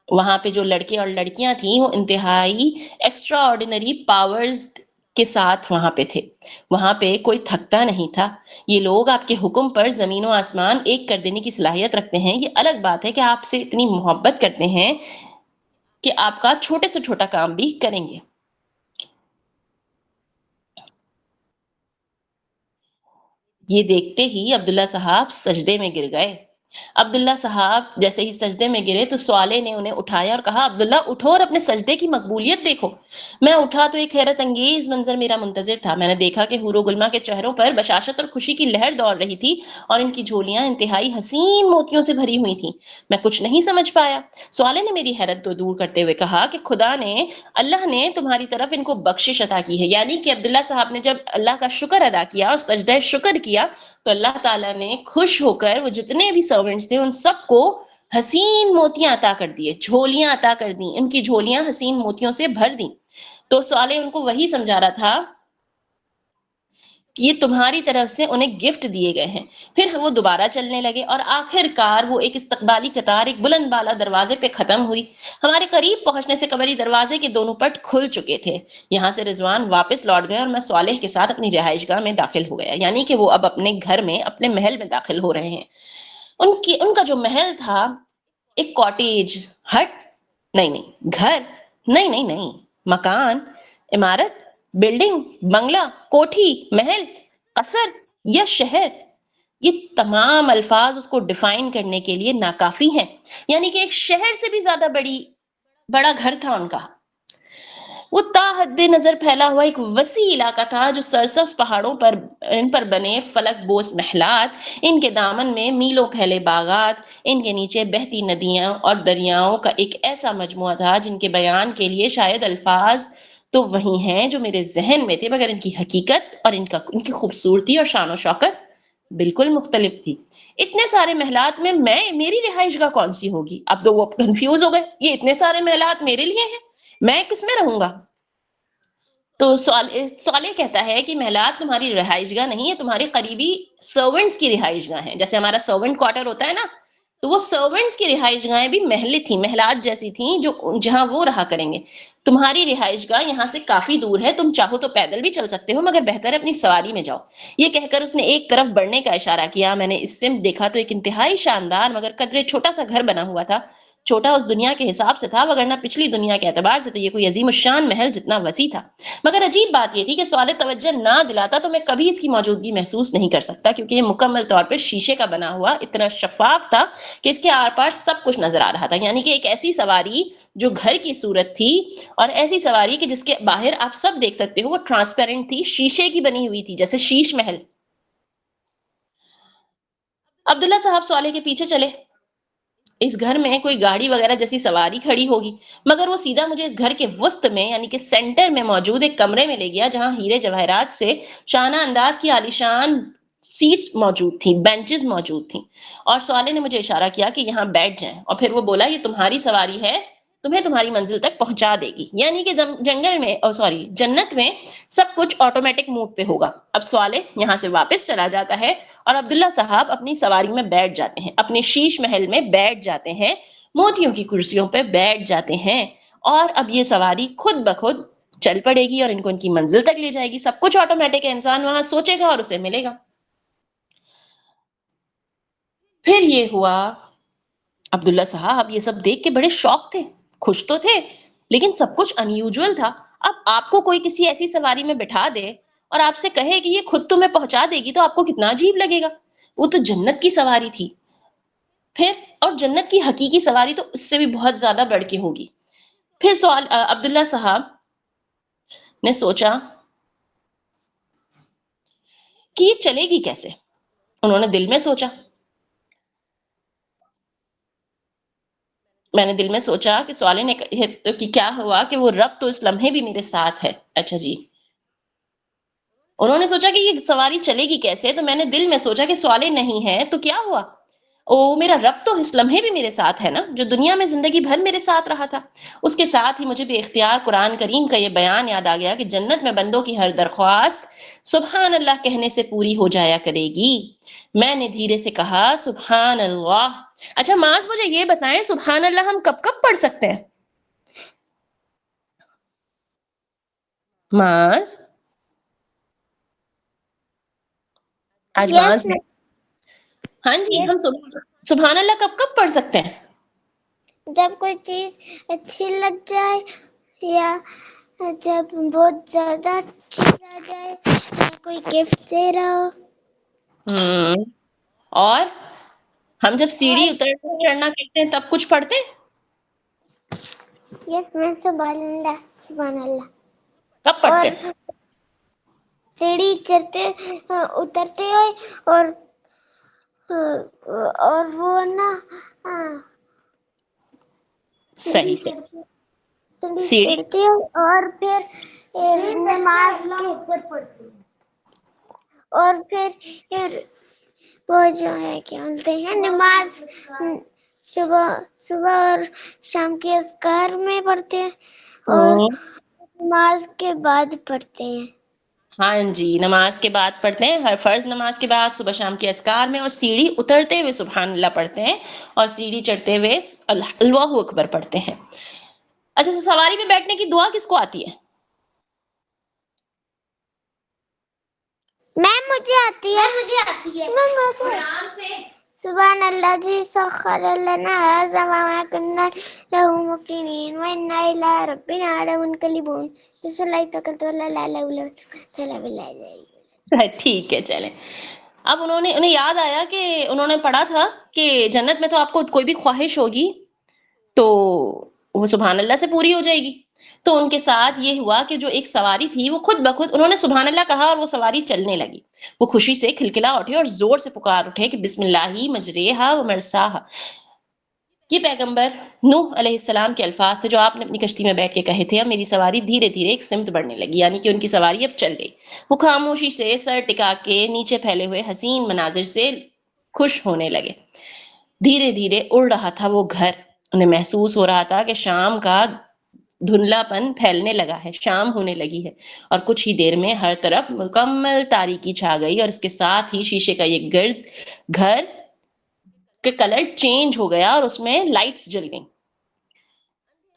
وہاں پہ جو لڑکے اور لڑکیاں تھیں وہ انتہائی ایکسٹرا آرڈینری پاورز کے ساتھ وہاں پہ تھے. وہاں پہ کوئی تھکتا نہیں تھا. یہ لوگ آپ کے حکم پر زمین و آسمان ایک کر دینے کی صلاحیت رکھتے ہیں. یہ الگ بات ہے کہ آپ سے اتنی محبت کرتے ہیں کہ آپ کا چھوٹے سے چھوٹا کام بھی کریں گے. یہ دیکھتے ہی عبداللہ صاحب سجدے میں گر گئے. عبداللہ صاحب جیسے ہی سجدے میں گرے تو صالح نے انہیں اٹھایا اور کہا عبداللہ اٹھو اور اپنے سجدے کی مقبولیت دیکھو. میں اٹھا تو ایک حیرت انگیز منظر میرا منتظر تھا. میں نے دیکھا کہ حور و گلما کے چہروں پر بشاشت اور خوشی کی لہر دوڑ رہی تھی اور ان کی جھولیاں انتہائی حسین موتیوں سے بھری ہوئی تھیں. میں کچھ نہیں سمجھ پایا. صالح نے میری حیرت کو دور کرتے ہوئے کہا کہ اللہ نے تمہاری طرف ان کو بخشش عطا کی ہے. یعنی کہ عبداللہ صاحب نے جب اللہ کا شکر ادا کیا اور سجدہ شکر کیا تو اللہ تعالیٰ نے خوش ہو کر وہ جتنے بھی سرونٹس تھے ان سب کو حسین موتیاں عطا کر دیے, جھولیاں عطا کر دیں. ان کی جھولیاں حسین موتیوں سے بھر دیں. تو صالح ان کو وہی سمجھا رہا تھا کہ یہ تمہاری طرف سے انہیں گفٹ دیے گئے ہیں. پھر وہ دوبارہ چلنے لگے اور آخر کار وہ ایک استقبالی قطار ایک بلند بالا دروازے پہ ختم ہوئی. ہمارے قریب پہنچنے سے قبل ہی دروازے کے دونوں پٹ کھل چکے تھے. یہاں سے رضوان واپس لوٹ گئے اور میں صالح کے ساتھ اپنی رہائش گاہ میں داخل ہو گیا. یعنی کہ وہ اب اپنے گھر میں اپنے محل میں داخل ہو رہے ہیں. ان کا جو محل تھا ایک کاٹیج, ہٹ نہیں, گھر نہیں, مکان, عمارت, بلڈنگ, بنگلہ, کوٹھی, محل, قصر یا شہر, یہ تمام الفاظ اس کو ڈیفائن کرنے کے لیے ناکافی ہیں. یعنی کہ ایک شہر سے بھی زیادہ بڑا گھر تھا ان کا. وہ تا حد نظر پھیلا ہوا ایک وسیع علاقہ تھا جو سرسبز پہاڑوں پر ان پر بنے فلک بوس محلات, ان کے دامن میں میلوں پھیلے باغات, ان کے نیچے بہتی ندیاں اور دریاؤں کا ایک ایسا مجموعہ تھا جن کے بیان کے لیے شاید الفاظ تو وہی ہیں جو میرے ذہن میں تھے, مگر ان کی حقیقت اور ان کی خوبصورتی اور شان و شوکت بالکل مختلف تھی. اتنے سارے محلات میں میری رہائش گاہ کون سی ہوگی؟ اب تو وہ کنفیوز ہو گئے. یہ اتنے سارے محلات میرے لیے ہیں, میں کس میں رہوں گا؟ تو صالح کہتا ہے کہ محلات تمہاری رہائش گاہ نہیں ہے, تمہاری قریبی سرونٹس کی رہائش گاہ ہیں. جیسے ہمارا سرونٹ کوارٹر ہوتا ہے نا, تو وہ سرونٹس کی رہائش گاہیں بھی محلیں تھیں, محلات جیسی تھیں جہاں وہ رہا کریں گے. تمہاری رہائش گاہ یہاں سے کافی دور ہے, تم چاہو تو پیدل بھی چل سکتے ہو, مگر بہتر ہے اپنی سواری میں جاؤ. یہ کہہ کر اس نے ایک طرف بڑھنے کا اشارہ کیا. میں نے اس سے دیکھا تو ایک انتہائی شاندار مگر قدرے چھوٹا سا گھر بنا ہوا تھا. چھوٹا اس دنیا کے حساب سے تھا, وگرنہ پچھلی دنیا کے اعتبار سے تو یہ کوئی عظیم الشان محل جتنا وسیع تھا. مگر عجیب بات یہ تھی کہ صالح توجہ نہ دلاتا تو میں کبھی اس کی موجودگی محسوس نہیں کر سکتا, کیونکہ یہ مکمل طور پر شیشے کا بنا ہوا اتنا شفاف تھا کہ اس کے آر پار سب کچھ نظر آ رہا تھا. یعنی کہ ایک ایسی سواری جو گھر کی صورت تھی, اور ایسی سواری کہ جس کے باہر آپ سب دیکھ سکتے ہو, وہ ٹرانسپیرنٹ تھی, شیشے کی بنی ہوئی تھی, جیسے شیش محل. عبداللہ صاحب صالح کے پیچھے چلے. اس گھر میں کوئی گاڑی وغیرہ جیسی سواری کھڑی ہوگی, مگر وہ سیدھا مجھے اس گھر کے وسط میں یعنی کہ سینٹر میں موجود ایک کمرے میں لے گیا, جہاں ہیرے جواہرات سے شانہ انداز کی عالیشان سیٹس موجود تھیں, بینچز موجود تھیں. اور صالح نے مجھے اشارہ کیا کہ یہاں بیٹھ جائیں, اور پھر وہ بولا یہ تمہاری سواری ہے, تمہیں تمہاری منزل تک پہنچا دے گی. یعنی کہ جنگل میں جنت میں سب کچھ آٹومیٹک موڈ پہ ہوگا. اب صالح یہاں سے واپس چلا جاتا ہے اور عبداللہ صاحب اپنی سواری میں بیٹھ جاتے ہیں, اپنے شیش محل میں بیٹھ جاتے ہیں, موتیوں کی کرسیوں پہ بیٹھ جاتے ہیں, اور اب یہ سواری خود بخود چل پڑے گی اور ان کو ان کی منزل تک لے جائے گی. سب کچھ آٹومیٹک ہے, انسان وہاں سوچے گا اور اسے ملے گا. پھر یہ ہوا, عبداللہ صاحب یہ سب دیکھ کے بڑے شوق تھے, خوش تو تھے, لیکن سب کچھ انیوزول تھا. اب آپ کو کوئی کسی ایسی سواری میں بٹھا دے اور آپ سے کہے کہ یہ خود تمہیں پہنچا دے گی, تو آپ کو کتنا عجیب لگے گا. وہ تو جنت کی سواری تھی. پھر اور جنت کی حقیقی سواری تو اس سے بھی بہت زیادہ بڑھ کے ہوگی. پھر سوال عبداللہ صاحب نے سوچا کہ یہ چلے گی کیسے. انہوں نے دل میں سوچا, میں نے دل میں سوچا کہ صالح نے کہ کیا ہوا کہ وہ رب تو اس لمحے بھی میرے ساتھ ہے. اچھا جی, انہوں نے سوچا کہ یہ سواری چلے گی کیسے, تو میں نے دل میں سوچا کہ صالح نہیں ہے تو کیا ہوا, میرا رب تو اس لمحے بھی میرے ساتھ ہے نا, جو دنیا میں زندگی بھر میرے ساتھ رہا تھا. اس کے ساتھ ہی مجھے بے اختیار قرآن کریم کا یہ بیان یاد آ گیا کہ جنت میں بندوں کی ہر درخواست سبحان اللہ کہنے سے پوری ہو جایا کرے گی. میں نے دھیرے سے کہا سبحان اللہ. اچھا معاذ مجھے یہ بتائیں, سبحان اللہ ہم کب کب پڑھ سکتے ہیں؟ معاذ ایڈوانس Yes, ma'am. ہاں جی Yes. ہم سبحان اللہ کب کب پڑھ سکتے ہیں؟ جب کوئی چیز اچھی لگ جائے یا جب بہت زیادہ اچھی آ جائے یا کوئی گفٹ دے رہا ہو. اور ہم جب سیڑھی اترنا چڑھنا کرتے ہیں تب کچھ پڑھتے ہیں؟ یس میم. سبحان اللہ سبحان اللہ. کب پڑھتے اور ہیں؟ سیڑھی چڑھتے اترتے ہوئے اور وہ نا صحیح سے سیڑھی سیڑھی چڑھتے ہوئے اور پھر نماز اور پھر وہ جو ہے کیا بولتے ہیں نماز صبح اور شام کے اذکار میں پڑھتے ہیں اور نماز کے بعد پڑھتے ہیں. ہاں جی نماز کے بعد پڑھتے ہیں، ہر فرض نماز کے بعد صبح شام کے اذکار میں، اور سیڑھی اترتے ہوئے سبحان اللہ پڑھتے ہیں، اور سیڑھی چڑھتے ہوئے اللہ اکبر پڑھتے ہیں. اچھا سواری میں بیٹھنے کی دعا کس کو آتی ہے؟ میم مجھے آتی ہے. نام سے سبحان اللہ جی سخر لنا هذا وما كنا له مقرنين وإنا إلى ربنا لمنقلبون. بسم اللہ توکلت علی اللہ لا حول ولا قوة إلا باللہ. ٹھیک ہے چلیں. اب انہیں یاد آیا کہ انہوں نے پڑھا تھا کہ جنت میں تو آپ کو کوئی بھی خواہش ہوگی تو وہ سبحان اللہ سے پوری ہو جائے گی. تو ان کے ساتھ یہ ہوا کہ جو ایک سواری تھی وہ خود بخود انہوں نے سبحان اللہ کہا اور وہ سواری چلنے لگی. وہ خوشی سے کھلکھلا اٹھے اور زور سے پکار اٹھے کہ بسم اللہ مجریہا و مرساہا. یہ پیغمبر نوح علیہ السلام کے الفاظ تھے جو آپ نے اپنی کشتی میں بیٹھ کے کہے تھے. اب میری سواری دھیرے دھیرے ایک سمت بڑھنے لگی، یعنی کہ ان کی سواری اب چل گئی. وہ خاموشی سے سر ٹکا کے نیچے پھیلے ہوئے حسین مناظر سے خوش ہونے لگے. دھیرے دھیرے اڑ رہا تھا وہ گھر. انہیں محسوس ہو رہا تھا کہ شام کا دھندلا پن پھیلنے لگا ہے، شام ہونے لگی ہے، اور کچھ ہی دیر میں ہر طرف مکمل تاریکی چھا گئی، اور اس کے ساتھ ہی شیشے کا یہ گرد گھر کا کلر چینج ہو گیا اور اس میں لائٹس جل گئیں.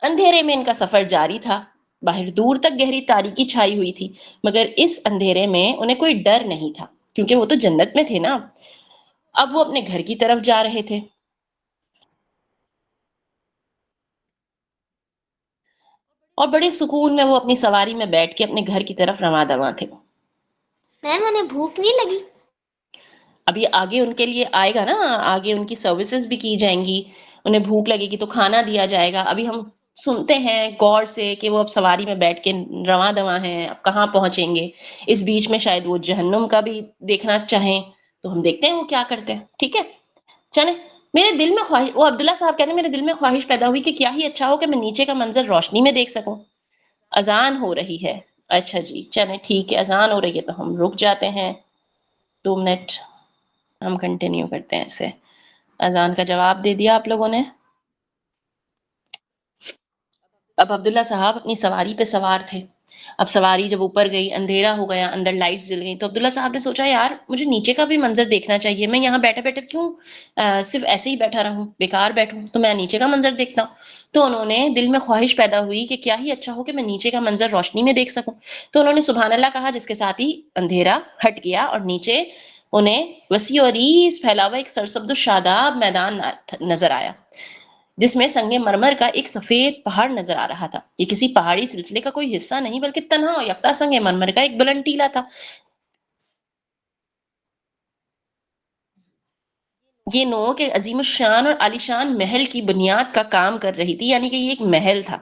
اندھیرے میں ان کا سفر جاری تھا. باہر دور تک گہری تاریکی چھائی ہوئی تھی، مگر اس اندھیرے میں انہیں کوئی ڈر نہیں تھا کیونکہ وہ تو جنت میں تھے نا. اب وہ اپنے گھر کی طرف جا رہے تھے. اور بڑے سکون میں وہ اپنی سواری میں بیٹھ کے اپنے گھر کی طرف رواں دواں تھے. میم انہیں بھوک نہیں لگی؟ ابھی آگے ان کے لیے آئے گا نا، آگے ان کی سروسز بھی کی جائیں گی، انہیں بھوک لگے گی تو کھانا دیا جائے گا. ابھی ہم سنتے ہیں غور سے کہ وہ اب سواری میں بیٹھ کے رواں دواں ہیں، اب کہاں پہنچیں گے. اس بیچ میں شاید وہ جہنم کا بھی دیکھنا چاہیں تو ہم دیکھتے ہیں وہ کیا کرتے ہیں. ٹھیک ہے چلیں. میرے دل میں خواہش، وہ عبداللہ صاحب کہتے ہیں میرے دل میں خواہش پیدا ہوئی کہ کیا ہی اچھا ہو کہ میں نیچے کا منظر روشنی میں دیکھ سکوں. اذان ہو رہی ہے. اچھا جی چلیں ٹھیک ہے، اذان ہو رہی ہے تو ہم رک جاتے ہیں 2 منٹ، ہم کنٹینیو کرتے ہیں ایسے. اذان کا جواب دے دیا آپ لوگوں نے. اب عبداللہ صاحب اپنی سواری پہ سوار تھے. اب سواری جب اوپر گئی، اندھیرا ہو گیا، اندر لائٹس جل گئی، تو عبداللہ صاحب نے سوچا یار مجھے نیچے کا بھی منظر دیکھنا چاہیے. میں یہاں بیٹھے بیٹھے کیوں صرف ایسے ہی بیٹھا رہوں، بیکار بیٹھوں، تو میں نیچے کا منظر دیکھتا ہوں. تو انہوں نے دل میں خواہش پیدا ہوئی کہ کیا ہی اچھا ہو کہ میں نیچے کا منظر روشنی میں دیکھ سکوں. تو انہوں نے سبحان اللہ کہا، جس کے ساتھ ہی اندھیرا ہٹ گیا اور نیچے انہیں وسیع و عریض پھیلا ہوا ایک سرسبز و شاداب میدان نظر آیا جس میں سنگ مرمر کا ایک سفید پہاڑ نظر آ رہا تھا. یہ کسی پہاڑی سلسلے کا کوئی حصہ نہیں بلکہ تنہا اور یکتا سنگ مرمر کا ایک بلند ٹیلا تھا. یہ نو کہ عظیم الشان اور عالیشان محل کی بنیاد کا کام کر رہی تھی، یعنی کہ یہ ایک محل تھا.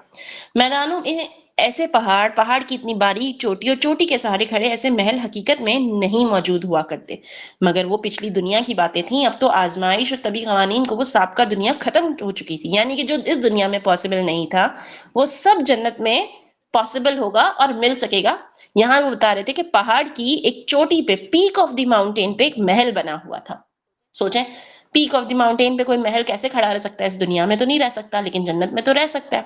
میدانوں میں ایسے پہاڑ کی اتنی باریک چوٹی اور چوٹی کے سہارے کھڑے ایسے محل حقیقت میں نہیں موجود ہوا کرتے، مگر وہ پچھلی دنیا کی باتیں تھیں. اب تو آزمائش اور طبی قوانین کو وہ سابقہ دنیا ختم ہو چکی تھی، یعنی کہ جو اس دنیا میں پاسبل نہیں تھا وہ سب جنت میں پاسبل ہوگا اور مل سکے گا. یہاں وہ بتا رہے تھے کہ پہاڑ کی ایک چوٹی پہ، پیک آف دی ماؤنٹین پہ ایک محل بنا ہوا تھا. سوچیں پیک آف دی ماؤنٹین پہ کوئی محل کیسے کھڑا رہ سکتا ہے؟ اس دنیا میں تو نہیں رہ سکتا، لیکن جنت میں تو رہ سکتا ہے.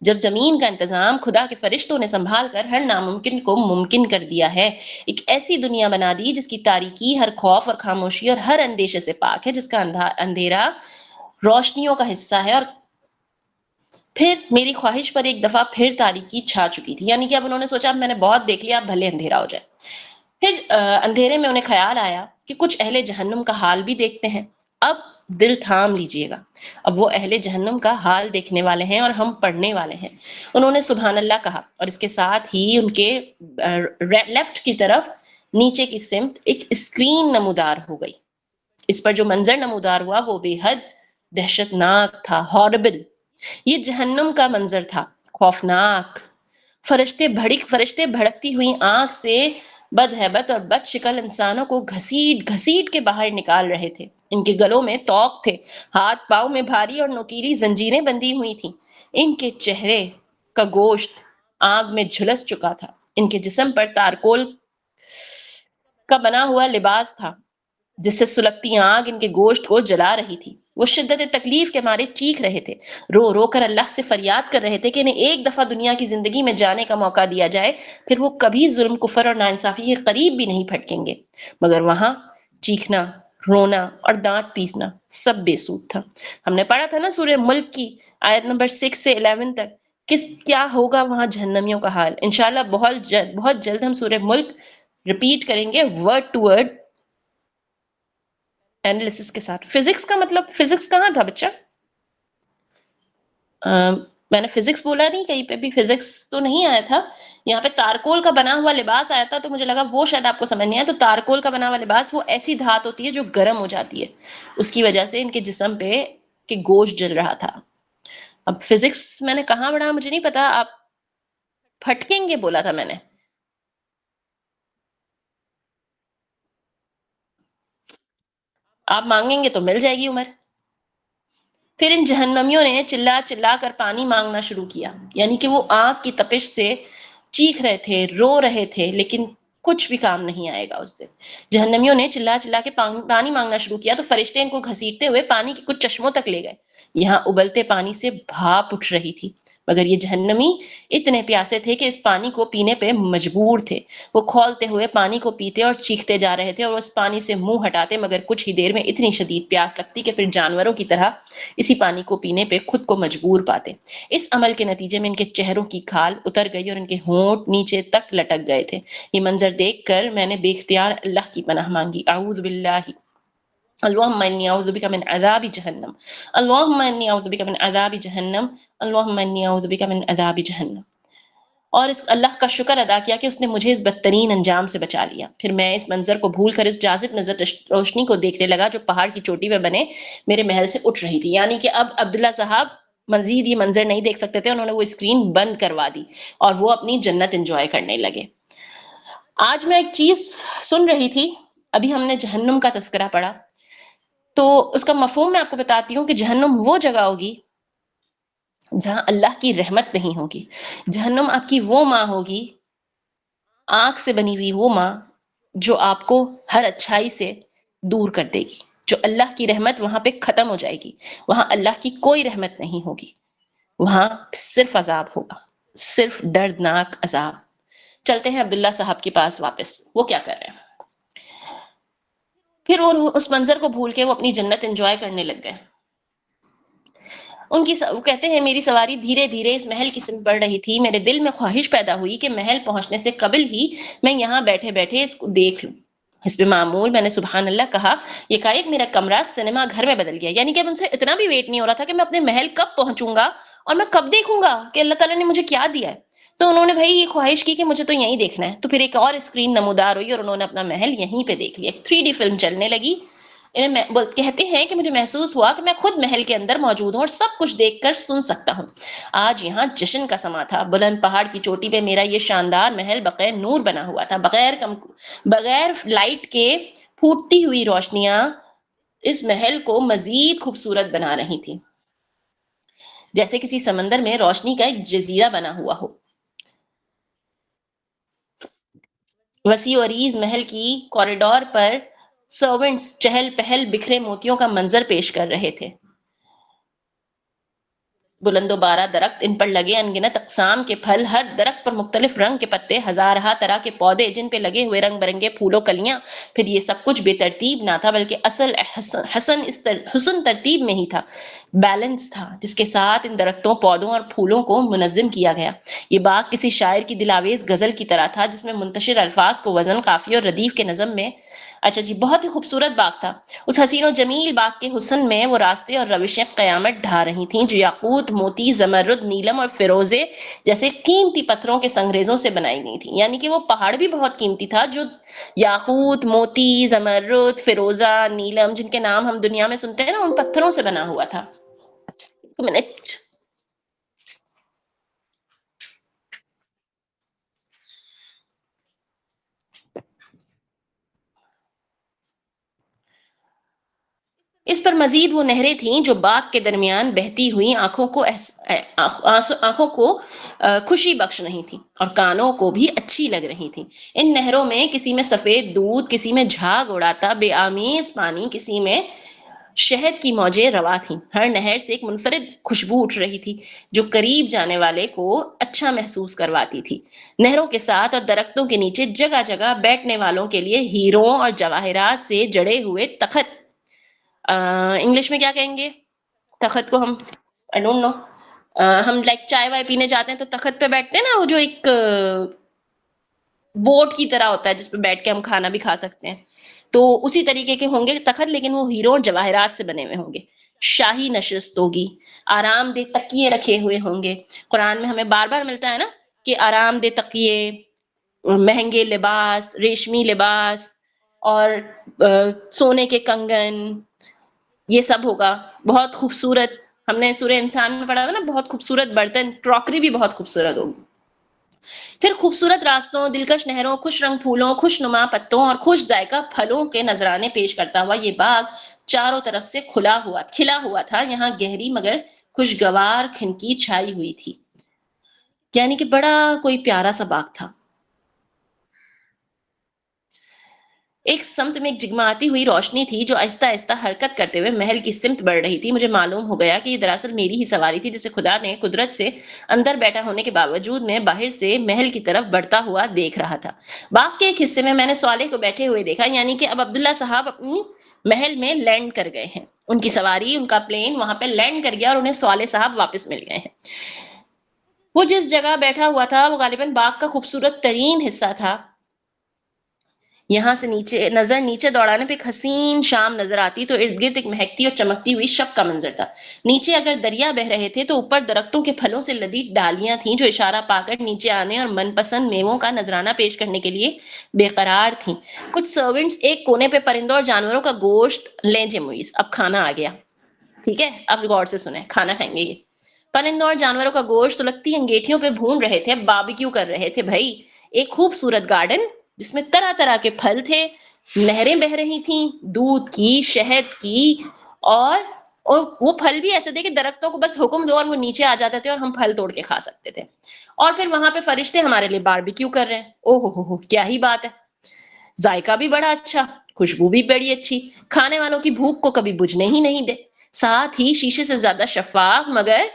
جب زمین کا انتظام خدا کے فرشتوں نے سنبھال کر ہر ناممکن کو ممکن کر دیا ہے، ایک ایسی دنیا بنا دی جس کی تاریکی ہر خوف اور خاموشی اور ہر اندیشے سے پاک ہے، جس کا اندھیرا روشنیوں کا حصہ ہے. اور پھر میری خواہش پر ایک دفعہ پھر تاریکی چھا چکی تھی، یعنی کہ اب انہوں نے سوچا اب میں نے بہت دیکھ لیا، اب بھلے اندھیرا ہو جائے. پھر اندھیرے میں انہیں خیال آیا کہ کچھ اہل جہنم کا حال بھی دیکھتے ہیں. اب دل تھام لیجئے گا، اب وہ اہل جہنم کا حال دیکھنے والے ہیں اور ہم پڑھنے والے ہیں. انہوں نے سبحان اللہ کہا اور اس کے ساتھ ہی ان کے لیفٹ کی طرف نیچے کی سمت ایک اسکرین نمودار ہو گئی. اس پر جو منظر نمودار ہوا وہ بے حد دہشت ناک تھا، ہاربل. یہ جہنم کا منظر تھا، خوفناک. فرشتے بھڑکتی ہوئی آنکھ سے بدہیبت اور بد شکل انسانوں کو گھسیٹ گھسیٹ کے باہر نکال رہے تھے. ان کے گلوں میں توق تھے، ہاتھ پاؤں میں بھاری اور نوکیلی زنجیریں بندھی ہوئی تھیں. ان کے چہرے کا گوشت آگ میں جھلس چکا تھا. ان کے جسم پر تارکول کا بنا ہوا لباس تھا جس سے سلگتی آگ ان کے گوشت کو جلا رہی تھی. وہ شدت تکلیف کے مارے چیخ رہے تھے، رو رو کر اللہ سے فریاد کر رہے تھے کہ انہیں ایک دفعہ دنیا کی زندگی میں جانے کا موقع دیا جائے، پھر وہ کبھی ظلم، کفر اور ناانصافی کے قریب بھی نہیں پھٹکیں گے. مگر وہاں چیخنا، رونا اور دانت پیسنا سب بے سود تھا. ہم نے پڑھا تھا نا سورہ ملک کی آیت نمبر 6 سے 11 تک کیا ہوگا وہاں جہنمیوں کا حال. انشاءاللہ بہت جلد ہم سورہ ملک ریپیٹ کریں گے ورڈ ٹو ورڈ اینالیسس کے ساتھ. فزکس کا مطلب فزکس کہاں تھا بچہ؟ میں نے فزکس بولا نہیں، کہیں پہ بھی فزکس تو نہیں آیا تھا. یہاں پہ تارکول کا بنا ہوا لباس آیا تھا تو مجھے لگا وہ شاید آپ کو سمجھ نہیں آیا. تو تارکول کا بنا ہوا لباس وہ ایسی دھات ہوتی ہے جو گرم ہو جاتی ہے، اس کی وجہ سے ان کے جسم پہ کہ گوشت جل رہا تھا. اب فزکس میں نے کہاں پڑھا مجھے نہیں پتا. آپ پھٹکیں گے بولا تھا میں نے. آپ مانگیں گے تو مل جائے گی عمر. پھر ان جہنمیوں نے چلا چلا کر پانی مانگنا شروع کیا، یعنی کہ وہ آگ کی تپش سے چیخ رہے تھے، رو رہے تھے، لیکن کچھ بھی کام نہیں آئے گا اس دن. جہنمیوں نے چلا چلا کے پانی مانگنا شروع کیا تو فرشتے ان کو گھسیٹتے ہوئے پانی کے کچھ چشموں تک لے گئے. یہاں ابلتے پانی سے بھاپ اٹھ رہی تھی، مگر یہ جہنمی اتنے پیاسے تھے کہ اس پانی کو پینے پہ مجبور تھے. وہ کھولتے ہوئے پانی کو پیتے اور چیختے جا رہے تھے اور اس پانی سے منہ ہٹاتے، مگر کچھ ہی دیر میں اتنی شدید پیاس لگتی کہ پھر جانوروں کی طرح اسی پانی کو پینے پہ خود کو مجبور پاتے. اس عمل کے نتیجے میں ان کے چہروں کی کھال اتر گئی اور ان کے ہونٹ نیچے تک لٹک گئے تھے. یہ منظر دیکھ کر میں نے بے اختیار اللہ کی پناہ مانگی. اعوذ باللہ، اللہم انی اعوذ بک من عذاب جہنم، اللہم انی اعوذ بک من عذاب جہنم، اللہم انی اعوذ بک من عذاب جہنم. اور اس اللہ کا شکر ادا کیا کہ اس نے مجھے اس بدترین انجام سے بچا لیا. پھر میں اس منظر کو بھول کر اس جاذب نظر روشنی کو دیکھنے لگا جو پہاڑ کی چوٹی پہ بنے میرے محل سے اٹھ رہی تھی. یعنی کہ اب عبداللہ صاحب مزید یہ منظر نہیں دیکھ سکتے تھے، انہوں نے وہ اسکرین بند کروا دی اور وہ اپنی جنت انجوائے کرنے لگے. آج میں ایک چیز سن رہی تھی، ابھی ہم نے جہنم کا تذکرہ پڑھا تو اس کا مفہوم میں آپ کو بتاتی ہوں کہ جہنم وہ جگہ ہوگی جہاں اللہ کی رحمت نہیں ہوگی. جہنم آپ کی وہ ماں ہوگی، آنکھ سے بنی ہوئی وہ ماں جو آپ کو ہر اچھائی سے دور کر دے گی. جو اللہ کی رحمت وہاں پہ ختم ہو جائے گی، وہاں اللہ کی کوئی رحمت نہیں ہوگی، وہاں صرف عذاب ہوگا، صرف دردناک عذاب. چلتے ہیں عبداللہ صاحب کے پاس واپس، وہ کیا کر رہے ہیں. پھر وہ اس منظر کو بھول کے وہ اپنی جنت انجوائے کرنے لگ گئے. وہ کہتے ہیں میری سواری دھیرے دھیرے اس محل کی سمت بڑھ رہی تھی. میرے دل میں خواہش پیدا ہوئی کہ محل پہنچنے سے قبل ہی میں یہاں بیٹھے بیٹھے اس کو دیکھ لوں. حسب معمول میں نے سبحان اللہ کہا. ایک میرا کمرہ سنیما گھر میں بدل گیا. یعنی کہ اب ان سے اتنا بھی ویٹ نہیں ہو رہا تھا کہ میں اپنے محل کب پہنچوں گا اور میں کب دیکھوں گا کہ اللہ تعالیٰ نے مجھے کیا دیا ہے. تو انہوں نے بھائی یہ خواہش کی کہ مجھے تو یہیں دیکھنا ہے. تو پھر ایک اور اسکرین نمودار ہوئی اور انہوں نے اپنا محل یہیں پہ دیکھ لیا. 3D فلم چلنے لگی. کہتے ہیں کہ مجھے محسوس ہوا کہ میں خود محل کے اندر موجود ہوں اور سب کچھ دیکھ کر سن سکتا ہوں. آج یہاں جشن کا سما تھا. بلند پہاڑ کی چوٹی پہ میرا یہ شاندار محل بغیر نور بنا ہوا تھا. بغیر لائٹ کے پھوٹتی ہوئی روشنیاں اس محل کو مزید خوبصورت بنا رہی تھی، جیسے کسی سمندر میں روشنی کا ایک جزیرہ بنا ہوا ہو. وسیع و عریض محل کی کوریڈور پر سرونٹس چہل پہل بکھرے موتیوں کا منظر پیش کر رہے تھے. بلند و بالا درخت، ان پر لگے انگنت اقسام کے پھل، ہر درخت پر مختلف رنگ کے پتے، ہزارہا طرح کے پودے جن پہ لگے ہوئے رنگ برنگے پھولوں کلیاں. پھر یہ سب کچھ بے ترتیب نہ تھا بلکہ اصل حسن ترتیب میں ہی تھا، بیلنس تھا جس کے ساتھ ان درختوں، پودوں اور پھولوں کو منظم کیا گیا. یہ باغ کسی شاعر کی دلاویز غزل کی طرح تھا جس میں منتشر الفاظ کو وزن، قافیے اور ردیف کے نظم میں. اچھا جی، بہت ہی خوبصورت باغ تھا. اس حسین و جمیل باغ کے حسن میں وہ راستے اور روشیں قیامت ڈھا رہی تھیں جو یاقوت، موتی، زمرد، نیلم اور فیروزے جیسے قیمتی پتھروں کے سنگریزوں سے بنائی گئی تھیں. یعنی کہ وہ پہاڑ بھی بہت قیمتی تھا جو یاقوت، موتی، زمرد، فیروزہ، نیلم جن کے نام ہم دنیا میں سنتے ہیں نا، ان پتھروں سے بنا ہوا تھا. اس پر مزید وہ نہریں تھیں جو باغ کے درمیان بہتی ہوئی آنکھوں کو خوشی بخش رہی تھیں اور کانوں کو بھی اچھی لگ رہی تھیں. ان نہروں میں کسی میں سفید دودھ، کسی میں جھاگ اڑاتا بے آمیز پانی، کسی میں شہد کی موجیں روا تھیں. ہر نہر سے ایک منفرد خوشبو اٹھ رہی تھی جو قریب جانے والے کو اچھا محسوس کرواتی تھی. نہروں کے ساتھ اور درختوں کے نیچے جگہ جگہ بیٹھنے والوں کے لیے ہیروں اور جواہرات سے جڑے ہوئے تخت، انگلش میں کیا کہیں گے تخت کو ہم، آئی ڈونٹ نو، ہم لائک چائے وائے پینے جاتے ہیں تو تخت پہ بیٹھتے ہیں نا، وہ جو ایک بوٹ کی طرح ہوتا ہے جس پہ بیٹھ کے ہم کھانا بھی کھا سکتے ہیں، تو اسی طریقے کے ہوں گے تخت، لیکن وہ ہیروں اور جواہرات سے بنے ہوئے ہوں گے. شاہی نشست ہوگی، آرام دہ تکیے رکھے ہوئے ہوں گے. قرآن میں ہمیں بار بار ملتا ہے نا کہ آرام دہ تکیے، مہنگے لباس، ریشمی لباس اور سونے کے کنگن، یہ سب ہوگا. بہت خوبصورت، ہم نے سورہ انسان میں پڑھا تھا نا، بہت خوبصورت برتن، کراکری بھی بہت خوبصورت ہوگی. پھر خوبصورت راستوں، دلکش نہروں، خوش رنگ پھولوں، خوش نما پتوں اور خوش ذائقہ پھلوں کے نذرانے پیش کرتا ہوا یہ باغ چاروں طرف سے کھلا ہوا تھا. یہاں گہری مگر خوشگوار کھنکی چھائی ہوئی تھی. یعنی کہ بڑا کوئی پیارا سا باغ تھا. ایک سمت میں ایک جگماتی ہوئی روشنی تھی جو آہستہ آہستہ حرکت کرتے ہوئے محل کی سمت بڑھ رہی تھی. مجھے معلوم ہو گیا کہ یہ دراصل میری ہی سواری تھی جسے خدا نے قدرت سے اندر بیٹھا ہونے کے باوجود میں باہر سے محل کی طرف بڑھتا ہوا دیکھ رہا تھا. باغ کے ایک حصے میں نے صالح کو بیٹھے ہوئے دیکھا، یعنی کہ اب عبداللہ صاحب اپنی محل میں لینڈ کر گئے ہیں. ان کی سواری، ان کا پلین وہاں پہ لینڈ کر گیا اور انہیں صالح صاحب واپس مل گئے ہیں. وہ جس جگہ بیٹھا ہوا تھا وہ غالباً باغ کا خوبصورت ترین حصہ تھا. یہاں سے نیچے دوڑانے پہ ایک حسین شام نظر آتی تو ارد گرد ایک مہکتی اور چمکتی ہوئی شب کا منظر تھا. نیچے اگر دریا بہ رہے تھے تو اوپر درختوں کے پھلوں سے لدی ڈالیاں تھیں جو اشارہ پا کر نیچے آنے اور من پسند میووں کا نذرانہ پیش کرنے کے لیے بے قرار تھیں. کچھ سرونٹس ایک کونے پہ پرندوں اور جانوروں کا گوشت لیں جے مویز، اب کھانا آ گیا، ٹھیک ہے، اب غور سے سنیں، کھانا کھائیں گے. یہ پرندوں اور جانوروں کا گوشت سلگتی انگیٹھیوں پہ بھون رہے تھے، باربیکیو کر رہے تھے. بھائی ایک خوبصورت گارڈن جس میں طرح طرح کے پھل تھے، نہریں بہ رہی تھیں دودھ کی، شہد کی، اور وہ پھل بھی ایسے تھے کہ درختوں کو بس حکم دو اور وہ نیچے آ جاتے تھے اور ہم پھل توڑ کے کھا سکتے تھے. اور پھر وہاں پہ فرشتے ہمارے لیے باربیکیو کر رہے ہیں. او ہو کیا ہی بات ہے، ذائقہ بھی بڑا اچھا، خوشبو بھی بڑی اچھی، کھانے والوں کی بھوک کو کبھی بجھنے ہی نہیں دے. ساتھ ہی شیشے سے زیادہ شفاف مگر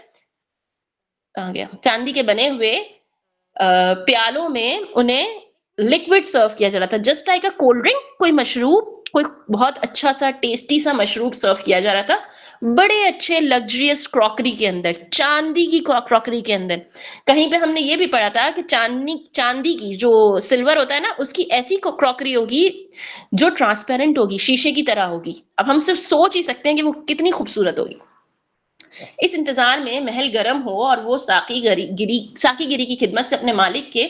کہاں گیا چاندی کے بنے ہوئے پیالوں میں انہیں لکوڈ سرو کیا جا رہا تھا، just like a cold drink, کوئی مشروب، کوئی بہت اچھا سا ٹیسٹی سا مشروب سرو کیا جا رہا تھا بڑے اچھے لگژریس کراکری کے اندر، چاندی کی کراکری کے اندر. کہیں پہ ہم نے یہ بھی پڑھا تھا کہ چاندی کی جو سلور ہوتا ہے نا، اس کی ایسی کراکری ہوگی جو ٹرانسپیرنٹ ہوگی، شیشے کی طرح ہوگی. اب ہم صرف سوچ ہی سکتے ہیں کہ وہ کتنی خوبصورت ہوگی. اس انتظار میں محل گرم ہو اور وہ ساقی گری کی خدمت سے اپنے مالک کے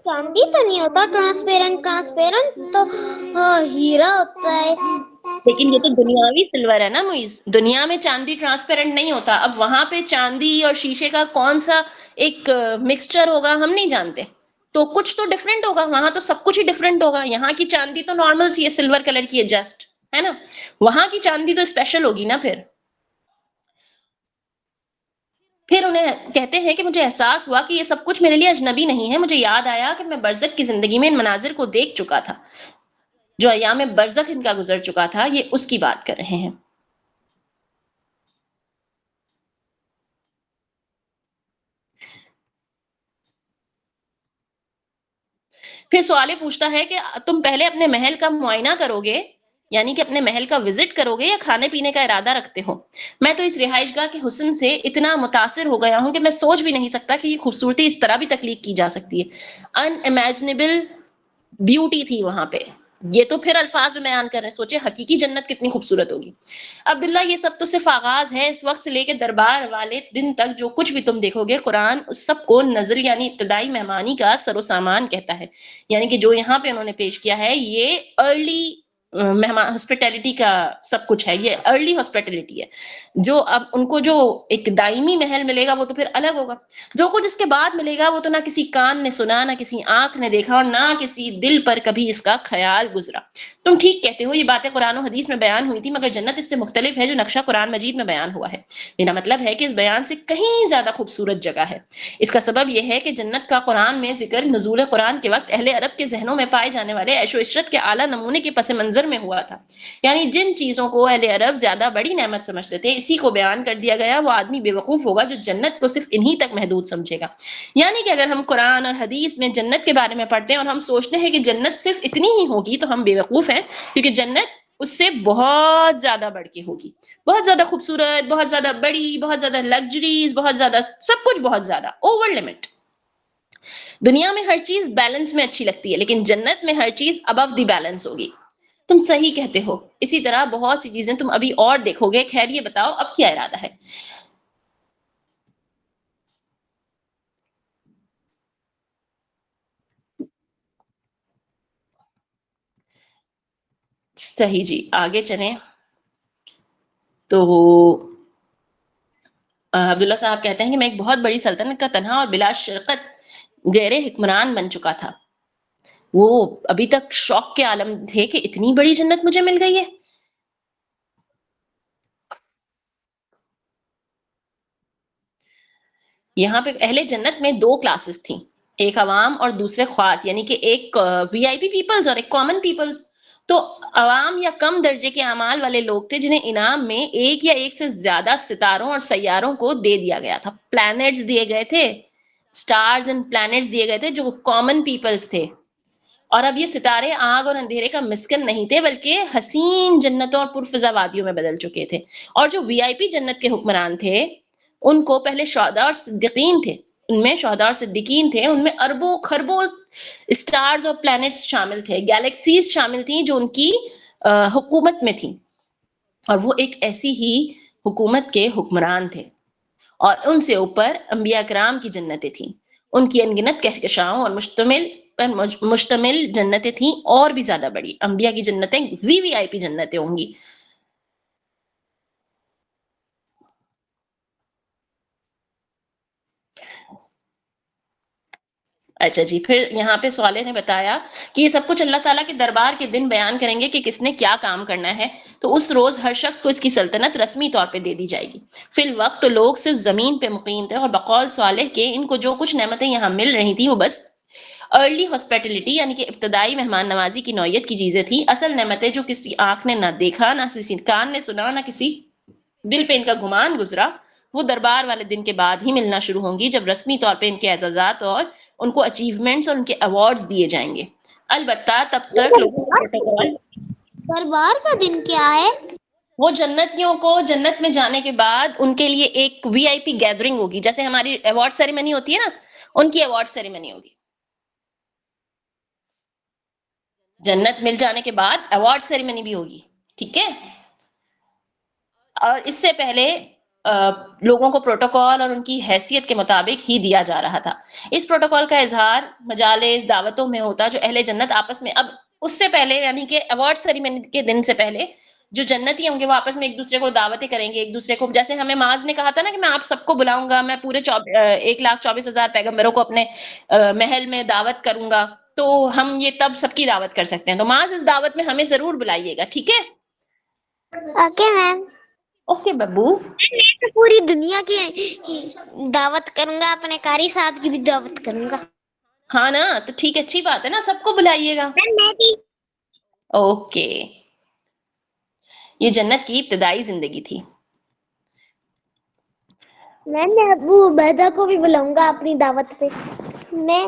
چاندی تو نہیں ہوتا ٹرانسپیرنٹ تو ہیرا ہوتا ہے. لیکن یہ تو دنیاوی سلور ہے نا موئز، دنیا میں چاندی ٹرانسپیرنٹ نہیں ہوتا. اب وہاں پہ چاندی اور شیشے کا کون سا ایک مکسچر ہوگا ہم نہیں جانتے، تو کچھ تو ڈفرینٹ ہوگا. وہاں تو سب کچھ ہی ڈفرینٹ ہوگا. یہاں کی چاندی تو نارمل سی ہے، سلور کلر کی ہے جسٹ، ہے نا. وہاں کی چاندی تو اسپیشل ہوگی نا. پھر انہیں کہتے ہیں کہ مجھے احساس ہوا کہ یہ سب کچھ میرے لیے اجنبی نہیں ہے. مجھے یاد آیا کہ میں برزخ کی زندگی میں ان مناظر کو دیکھ چکا تھا، جو ایام برزخ ان کا گزر چکا تھا. یہ اس کی بات کر رہے ہیں. پھر سوال پوچھتا ہے کہ تم پہلے اپنے محل کا معائنہ کرو گے، یعنی کہ اپنے محل کا وزٹ کرو گے، یا کھانے پینے کا ارادہ رکھتے ہو؟ میں تو اس رہائش گاہ کے حسن سے اتنا متاثر ہو گیا ہوں کہ میں سوچ بھی نہیں سکتا کہ یہ خوبصورتی اس طرح بھی تخلیق کی جا سکتی ہے. ان امیجنیبل بیوٹی تھی وہاں پہ. یہ تو پھر الفاظ میں بیان کر رہے ہیں، سوچے حقیقی جنت کتنی خوبصورت ہوگی. عبداللہ یہ سب تو صرف آغاز ہے. اس وقت سے لے کے دربار والے دن تک جو کچھ بھی تم دیکھو گے، قرآن اس سب کو نظر یعنی ابتدائی مہمانی کا سر و سامان کہتا ہے. یعنی کہ جو یہاں پہ انہوں نے پیش کیا ہے یہ ارلی مہمان ہاسپٹیلٹی کا سب کچھ ہے، یہ ارلی ہاسپٹیلٹی ہے. جو اب ان کو جو ایک دائمی محل ملے گا وہ تو پھر الگ ہوگا. جو کچھ اس کے بعد ملے گا وہ تو نہ کسی کان نے سنا، نہ کسی آنکھ نے دیکھا، اور نہ کسی دل پر کبھی اس کا خیال گزرا. تم ٹھیک کہتے ہو، یہ باتیں قرآن و حدیث میں بیان ہوئی تھی، مگر جنت اس سے مختلف ہے جو نقشہ قرآن مجید میں بیان ہوا ہے. میرا مطلب ہے کہ اس بیان سے کہیں زیادہ خوبصورت جگہ ہے. اس کا سبب یہ ہے کہ جنت کا قرآن میں ذکر نزول قرآن کے وقت اہل عرب کے ذہنوں میں پائے جانے والے عیش و عشرت کے اعلیٰ نمونے کے پس منظر میں ہوا تھا. یعنی جن چیزوں کو اہل عرب زیادہ بڑی نعمت سمجھتے تھے، اسی کو بیان کر دیا گیا. وہ آدمی بے وقوف ہوگا جو جنت کو صرف انہی تک محدود سمجھے گا. یعنی کہ اگر ہم قرآن اور حدیث میں جنت کے بارے میں پڑھتے ہیں اور ہم سوچتے ہیں کہ جنت صرف اتنی ہی ہوگی تو ہم بے وقوف ہیں، کیونکہ جنت اس سے بہت زیادہ بڑھ کے ہوگی، بہت زیادہ خوبصورت، بہت زیادہ بڑی، بہت زیادہ لگژریز، بہت زیادہ سب کچھ، بہت زیادہ اوور لمٹ. دنیا میں ہر چیز بیلنس میں اچھی لگتی ہے، لیکن جنت میں ہر چیز ابو دی بیلنس ہوگی. تم صحیح کہتے ہو. اسی طرح بہت سی چیزیں تم ابھی اور دیکھو گے. خیر یہ بتاؤ اب کیا ارادہ ہے؟ صحیح جی، آگے چلیں. تو عبداللہ صاحب کہتے ہیں کہ میں ایک بہت بڑی سلطنت کا تنہا اور بلا شرکت غیر حکمران بن چکا تھا. وہ ابھی تک شوق کے عالم تھے کہ اتنی بڑی جنت مجھے مل گئی ہے. یہاں پہ اہل جنت میں دو کلاسز تھیں، ایک عوام اور دوسرے خاص، یعنی کہ ایک وی آئی پی پیپلز اور ایک کامن پیپلز. تو عوام یا کم درجے کے اعمال والے لوگ تھے جنہیں انعام میں ایک یا ایک سے زیادہ ستاروں اور سیاروں کو دے دیا گیا تھا. پلانٹس دیے گئے تھے، سٹارز اینڈ پلانٹس دیے گئے تھے جو کامن پیپلز تھے. اور اب یہ ستارے آگ اور اندھیرے کا مسکن نہیں تھے، بلکہ حسین جنتوں اور پرفضا وادیوں میں بدل چکے تھے. اور جو وی آئی پی جنت کے حکمران تھے ان کو پہلے شہداء اور صدیقین تھے، ان میں شہداء اور صدیقین تھے، ان میں اربوں خربوں اسٹارز اور پلانٹس شامل تھے، گیلیکسیز شامل تھیں جو ان کی حکومت میں تھیں. اور وہ ایک ایسی ہی حکومت کے حکمران تھے. اور ان سے اوپر انبیاء کرام کی جنتیں تھیں، ان کی انگنت کہکشاؤں اور مشتمل جنتیں تھیں، اور بھی زیادہ بڑی. انبیاء کی جنتیں وی آئی پی جنتیں ہوں گی. اچھا جی، پھر یہاں پہ سوالے نے بتایا کہ یہ سب کچھ اللہ تعالیٰ کے دربار کے دن بیان کریں گے کہ کس نے کیا کام کرنا ہے. تو اس روز ہر شخص کو اس کی سلطنت رسمی طور پہ دے دی جائے گی. فی الوقت تو لوگ صرف زمین پہ مقیم تھے، اور بقول صالح کے ان کو جو کچھ نعمتیں یہاں مل رہی تھی وہ بس ارلی ہاسپٹیلٹی یعنی کہ ابتدائی مہمان نوازی کی نوعیت کی چیزیں تھیں. اصل نعمتیں جو کسی آنکھ نے نہ دیکھا، نہ کسی کان نے سنا، نہ کسی دل پہ ان کا گمان گزرا، وہ دربار والے دن کے بعد ہی ملنا شروع ہوں گی، جب رسمی طور پہ ان کے اعزازات اور ان کو اچیومنٹس اور ان کے ایوارڈز دیے جائیں گے. البتہ تب تک لوگوں کو پروٹوکول، دربار کا دن کیا ہے؟ وہ جنتیوں کو جنت میں جانے کے بعد ان کے لیے ایک وی آئی پی گیدرنگ ہوگی، جیسے ہماری ایوارڈ سیریمنی ہوتی ہے نا، ان کی ایوارڈ سیریمنی ہوگی. جنت مل جانے کے بعد ایوارڈ سیریمنی بھی ہوگی، ٹھیک ہے. اور اس سے پہلے لوگوں کو پروٹوکول اور ان کی حیثیت کے مطابق ہی دیا جا رہا تھا. اس پروٹوکول کا اظہار مجالس دعوتوں میں ہوتا جو اہل جنت آپس میں، اب اس سے پہلے یعنی کہ ایوارڈ سیریمنی کے دن سے پہلے جو جنتی ہوں گے وہ آپس میں ایک دوسرے کو دعوتیں کریں گے، ایک دوسرے کو، جیسے ہمیں معاذ نے کہا تھا نا کہ میں آپ سب کو بلاؤں گا، میں پورے 1,24,000 پیغمبروں کو اپنے محل میں دعوت کروں گا. تو ہم یہ تب سب کی دعوت کر سکتے ہیں. تو معاذ اس دعوت میں ہمیں ضرور بلائیے گا، ٹھیک ہے؟ Okay ma'am. اوکے ببو. میں پوری دنیا کی دعوت کروں گا، اپنے قاری صاحب کی بھی دعوت کروں گا. ہاں نا، تو ٹھیک، اچھی بات ہے نا، سب کو بلائیے گا. میں بھی. اوکے. یہ جنت کی ابتدائی زندگی تھی. میں ابو عبیدہ کو بھی بلاؤں گا اپنی دعوت پہ. میں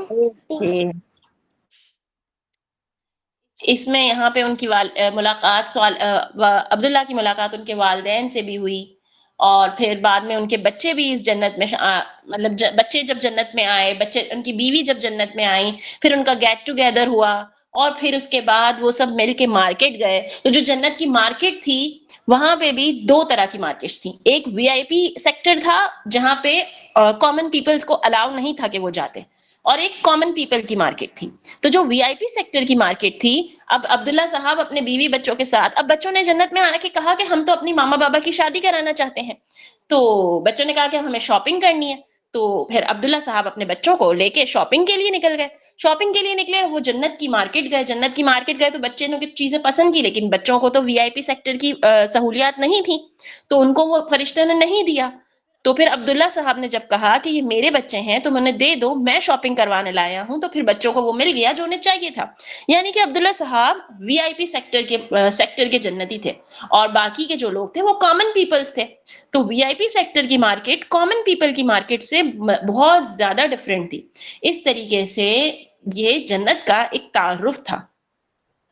اس میں یہاں پہ ان کی ملاقات عبداللہ کی ملاقات ان کے والدین سے بھی ہوئی، اور پھر بعد میں ان کے بچے بھی اس جنت میں مطلب بچے جب جنت میں آئے، بچے ان کی بیوی جب جنت میں آئی، پھر ان کا گیٹ ٹوگیدر ہوا، اور پھر اس کے بعد وہ سب مل کے مارکیٹ گئے. تو جو جنت کی مارکیٹ تھی وہاں پہ بھی دو طرح کی مارکیٹس تھیں. ایک وی آئی پی سیکٹر تھا جہاں پہ کامن پیپلز کو الاؤ نہیں تھا کہ وہ جاتے، اور ایک کامن پیپل کی مارکیٹ تھی. تو جو وی آئی پی سیکٹر کی مارکیٹ تھی، اب عبداللہ صاحب اپنے بیوی بچوں کے ساتھ، اب بچوں نے جنت میں آنے کے کہا کہ ہم تو اپنی ماما بابا کی شادی کرانا چاہتے ہیں. تو بچوں نے کہا کہ ہمیں شاپنگ کرنی ہے. تو پھر عبداللہ صاحب اپنے بچوں کو لے کے شاپنگ کے لیے نکل گئے. شاپنگ کے لیے نکلے، وہ جنت کی مارکیٹ گئے. جنت کی مارکیٹ گئے تو بچے نے چیزیں پسند کی، لیکن بچوں کو تو وی آئی پی سیکٹر کی سہولیات نہیں تھی، تو ان کو وہ فرشتے نے نہیں دیا. تو پھر عبداللہ صاحب نے جب کہا کہ یہ میرے بچے ہیں تو انہیں دے دو، میں شاپنگ کروانے لایا ہوں، تو پھر بچوں کو وہ مل گیا جو انہیں چاہیے تھا. یعنی کہ عبداللہ صاحب وی آئی پی سیکٹر کے جنتی تھے، اور باقی کے جو لوگ تھے وہ کامن پیپلز تھے. تو وی آئی پی سیکٹر کی مارکیٹ کامن پیپل کی مارکیٹ سے بہت زیادہ ڈفرینٹ تھی. اس طریقے سے یہ جنت کا ایک تعارف تھا،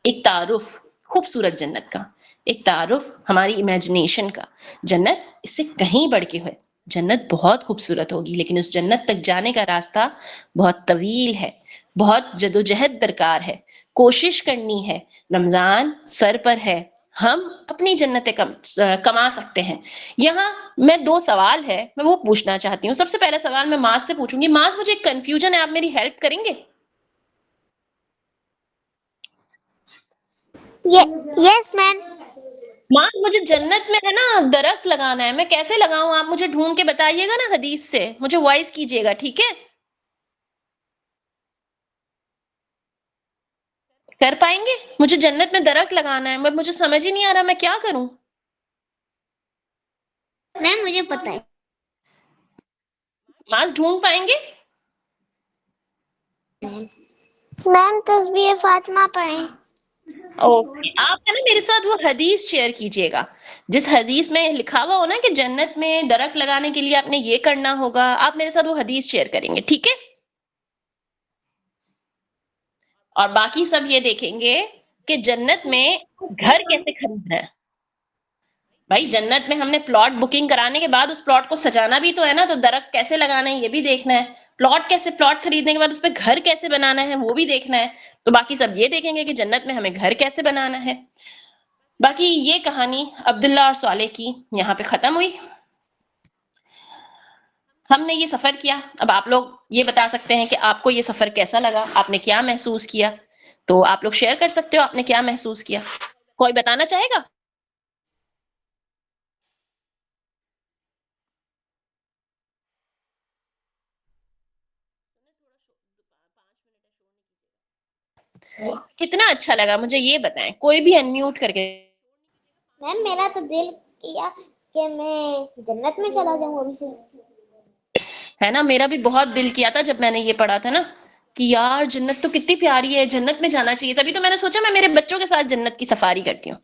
ایک تعارف خوبصورت جنت کا، ایک تعارف ہماری امیجنیشن کا. جنت اس سے کہیں بڑھ کے ہے. جنت بہت خوبصورت ہوگی، لیکن اس جنت تک جانے کا راستہ بہت طویل ہے، بہت جدوجہد درکار ہے، کوشش کرنی ہے. رمضان سر پر ہے، ہم اپنی جنتیں کما سکتے ہیں. یہاں میں دو سوال ہے میں وہ پوچھنا چاہتی ہوں. سب سے پہلا سوال میں معاذ سے پوچھوں گی. معاذ، مجھے ایک کنفیوژن ہے، آپ میری ہیلپ کریں گے؟ یس میم. ماں، مجھے جنت میں ہے نا درخت لگانا ہے، میں کیسے لگاؤں؟ آپ مجھے ڈھونڈ کے بتائیے گا نا حدیث سے، مجھے وائس کیجیے گا، ٹھیک ہے؟ کر پائیں گے؟ مجھے جنت میں درخت لگانا ہے، مجھے سمجھ ہی نہیں آ رہا میں کیا کروں. میم مجھے پتا ہے. ماں ڈھونڈ پائیں گے؟ میم تسبیح فاطمہ پڑھیں. اوکے، آپ ہے نا میرے ساتھ وہ حدیث شیئر کیجیے گا جس حدیث میں لکھا ہوا ہو نا کہ جنت میں درخت لگانے کے لیے آپ نے یہ کرنا ہوگا. آپ میرے ساتھ وہ حدیث شیئر کریں گے، ٹھیک ہے؟ اور باقی سب یہ دیکھیں گے کہ جنت میں گھر کیسے خریدنا ہے. بھائی جنت میں ہم نے پلاٹ بکنگ کرانے کے بعد اس پلاٹ کو سجانا بھی تو ہے نا، تو درخت کیسے لگانا ہے یہ بھی دیکھنا ہے. پلاٹ خریدنے کے بعد اس پہ گھر کیسے بنانا ہے وہ بھی دیکھنا ہے. تو باقی سب یہ دیکھیں گے کہ جنت میں ہمیں گھر کیسے بنانا ہے. باقی یہ کہانی عبداللہ اور صالح کی یہاں پہ ختم ہوئی. ہم نے یہ سفر کیا. اب آپ لوگ یہ بتا سکتے ہیں کہ آپ کو یہ سفر کیسا لگا، آپ نے کیا محسوس کیا. تو آپ لوگ شیئر کر سکتے ہو آپ نے کیا محسوس کیا. کوئی بتانا چاہے گا؟ کتنا اچھا لگا مجھے یہ بتائیں، کوئی بھی انمیوٹ کر کے. میم میرا تو دل کیا کہ میں جنت میں چلا جاؤں ابھی سے. ہے نا، میرا بھی بہت دل کیا تھا جب میں نے یہ پڑھا تھا نا کہ یار جنت تو کتنی پیاری ہے، جنت میں جانا چاہیے. تبھی تو میں نے سوچا میں میرے بچوں کے ساتھ جنت کی سفاری کرتی ہوں.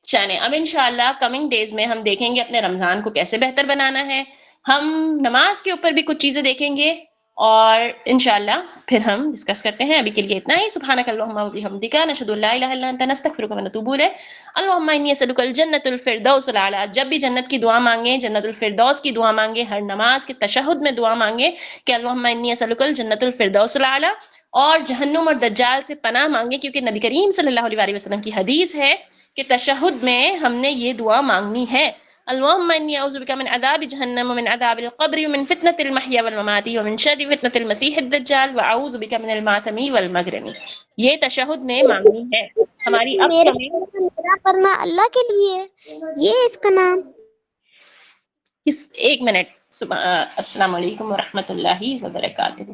چلیں اب انشاءاللہ کمنگ ڈیز میں ہم دیکھیں گے اپنے رمضان کو کیسے بہتر بنانا ہے. ہم نماز کے اوپر بھی کچھ چیزیں دیکھیں گے، اور انشاءاللہ پھر ہم ڈسکس کرتے ہیں. ابھی کے لیے اتنا ہی. سبحانک اللہم و بحمدک، نشہد ان لا الہ الا انت، نستغفرک و نتوب الیک. اللہم انی اسألک الجنۃ الفردوس الاعلی. جب بھی جنت کی دعا مانگیں، جنت الفردوس کی دعا مانگیں. ہر نماز کے تشہد میں دعا مانگیں کہ اللہم انی اسألک الجنۃ الفردوس الاعلی، اور جہنم اور دجال سے پناہ مانگیں، کیونکہ نبی کریم صلی اللہ علیہ وسلم کی حدیث ہے کہ تشہد میں ہم نے یہ دعا مانگنی ہے. اللہم انی اعوذ بک من عذاب جہنم ومن عذاب القبر ومن فتنة المحیا والممات ومن شر فتنة المسیح الدجال واعوذ بک من الماثم والمغرم. یہ تشہد میں مانگنی ہے. ہماری اپ کمنگ میرا پڑھنا اللہ کے لیے ہے. یہ اس کا نام. ایک منٹ. السلام علیکم ورحمۃ اللہ وبرکاتہ.